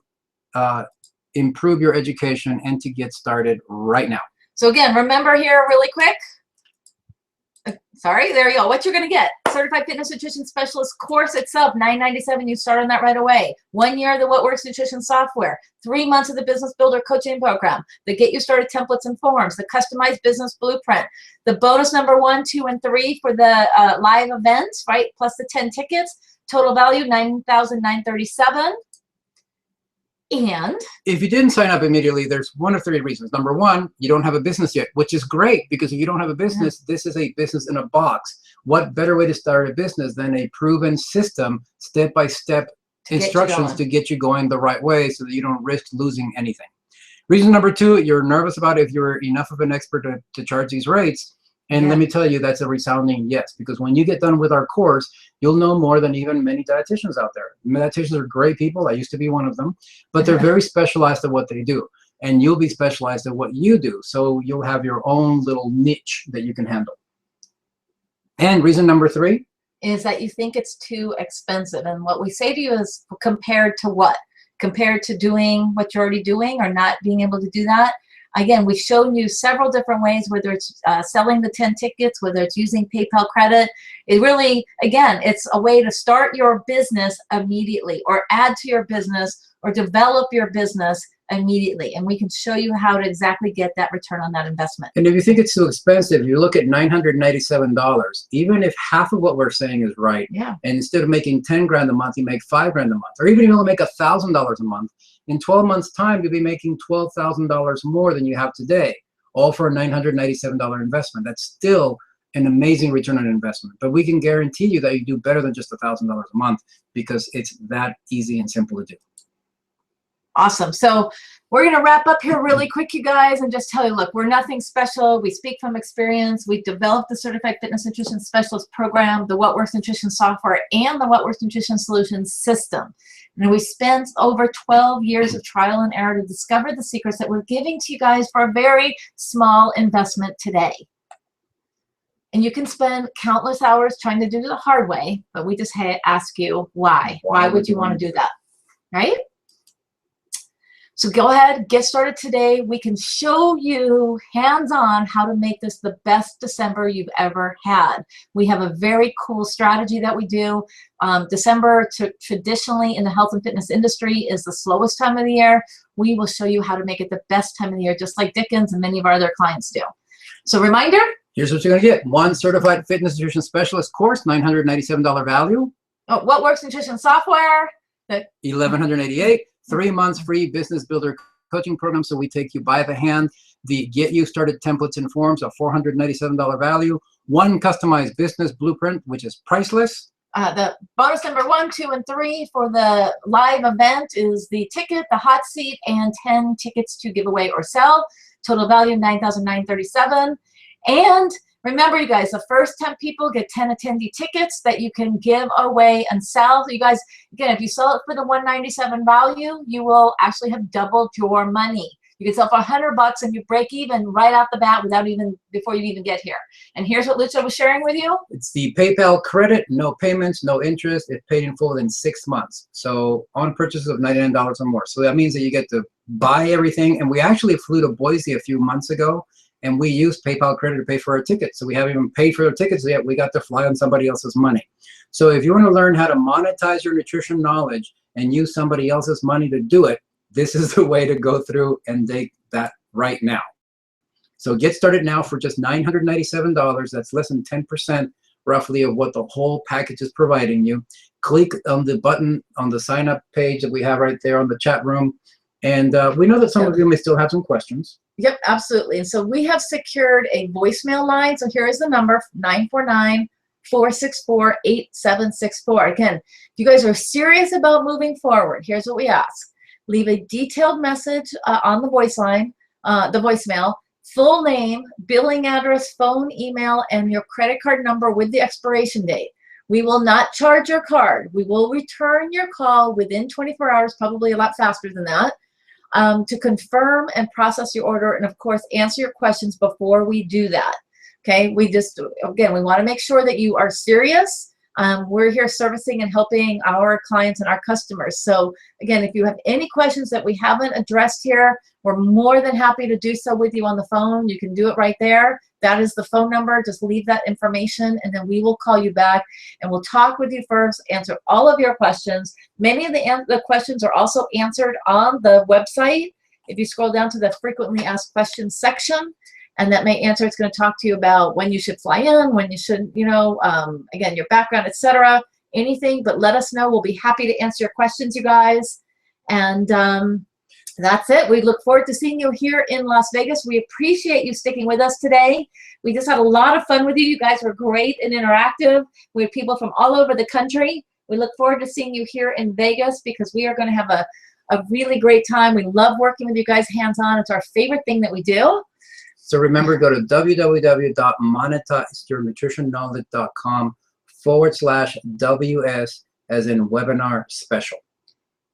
improve your education and to get started right now. So again, remember here really quick. Sorry, there you go. What you're going to get. Certified Fitness Nutrition Specialist course itself, $9.97. You start on that right away. 1 year of the What Works Nutrition software. 3 months of the Business Builder coaching program. The Get You Started templates and forms. The customized business blueprint. The bonus number 1, 2, and 3 for the live events, right? Plus the 10 tickets. Total value, $9,937. And if you didn't sign up immediately, there's 1 of 3 reasons. Number 1, you don't have a business yet, which is great, because if you don't have a business, this is a business in a box. What better way to start a business than a proven system, step-by-step instructions to get you going the right way so that you don't risk losing anything. Reason number 2, you're nervous about if you're enough of an expert to charge these rates. And let me tell you, that's a resounding yes, because when you get done with our course, you'll know more than even many dietitians out there. Dietitians are great people. I used to be one of them, but they're very specialized at what they do. And you'll be specialized at what you do. So you'll have your own little niche that you can handle. And reason number 3 is that you think it's too expensive. And what we say to you is, compared to what? Compared to doing what you're already doing or not being able to do that? Again, we've shown you several different ways, whether it's selling the 10 tickets, whether it's using PayPal credit. It really, again, it's a way to start your business immediately, or add to your business, or develop your business immediately. And we can show you how to exactly get that return on that investment. And if you think it's too expensive, you look at $997. Even if half of what we're saying is right, and instead of making 10 grand a month, you make 5 grand a month, or even if you only make $1,000 a month, in 12 months' time, you'll be making $12,000 more than you have today, all for a $997 investment. That's still an amazing return on investment. But we can guarantee you that you do better than just $1,000 a month, because it's that easy and simple to do. Awesome. So we're going to wrap up here really quick, you guys, and just tell you, look, we're nothing special. We speak from experience. We've developed the Certified Fitness Nutrition Specialist program, the What Works Nutrition software, and the What Works Nutrition Solutions system. And we spent over 12 years of trial and error to discover the secrets that we're giving to you guys for a very small investment today. And you can spend countless hours trying to do it the hard way, but we just ask you why. Why would you want to do that, right? So go ahead, get started today. We can show you hands-on how to make this the best December you've ever had. We have a very cool strategy that we do. December traditionally in the health and fitness industry is the slowest time of the year. We will show you how to make it the best time of the year, just like Dickens and many of our other clients do. So reminder. Here's what you're going to get. 1 Certified Fitness Nutrition Specialist course, $997 value. Oh, What Works Nutrition software. $1,188. 3 months free Business Builder coaching program, so we take you by the hand. The Get You Started templates and forms, a $497 value. 1 customized business blueprint, which is priceless. The bonus number 1, 2, and 3 for the live event is the ticket, the hot seat, and 10 tickets to give away or sell. Total value $9,937. And remember, you guys, the first 10 people get 10 attendee tickets that you can give away and sell. So you guys, again, if you sell it for the $197 value, you will actually have doubled your money. You can sell for $100 and you break even right out the bat before you even get here. And here's what Lucho was sharing with you. It's the PayPal credit, no payments, no interest. It's paid in full within 6 months. So on purchases of $99 or more. So that means that you get to buy everything. And we actually flew to Boise a few months ago, and we used PayPal credit to pay for our tickets. So we haven't even paid for our tickets yet. We got to fly on somebody else's money. So if you want to learn how to monetize your nutrition knowledge and use somebody else's money to do it, this is the way to go through and take that right now. So get started now for just $997. That's less than 10% roughly of what the whole package is providing you. Click on the button on the sign up page that we have right there on the chat room. And we know that some of you may still have some questions. Yep, absolutely. And so we have secured a voicemail line. So here is the number, 949-464-8764. Again, if you guys are serious about moving forward, here's what we ask. Leave a detailed message on the voicemail, full name, billing address, phone, email, and your credit card number with the expiration date. We will not charge your card. We will return your call within 24 hours, probably a lot faster than that, to confirm and process your order, and of course answer your questions before we do that. Okay, we want to make sure that you are serious, We're here servicing and helping our clients and our customers. So again, if you have any questions that we haven't addressed here, we're more than happy to do so with you on the phone. You can do it right there. That is the phone number. Just leave that information, and then we will call you back, and we'll talk with you first, answer all of your questions. Many of the questions are also answered on the website. If you scroll down to the frequently asked questions section, and that may answer, it's going to talk to you about when you should fly in, when you should, you know, again, your background, etc. Anything, but let us know. We'll be happy to answer your questions, you guys. And that's it. We look forward to seeing you here in Las Vegas. We appreciate you sticking with us today. We just had a lot of fun with you. You guys were great and interactive. We have people from all over the country. We look forward to seeing you here in Vegas because we are going to have a really great time. We love working with you guys hands-on. It's our favorite thing that we do. So remember, go to www.monetizeyournutritionknowledge.com/WS as in webinar special.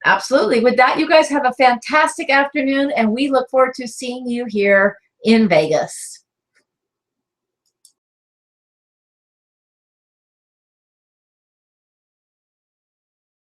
Absolutely. With that, you guys have a fantastic afternoon, and we look forward to seeing you here in Vegas.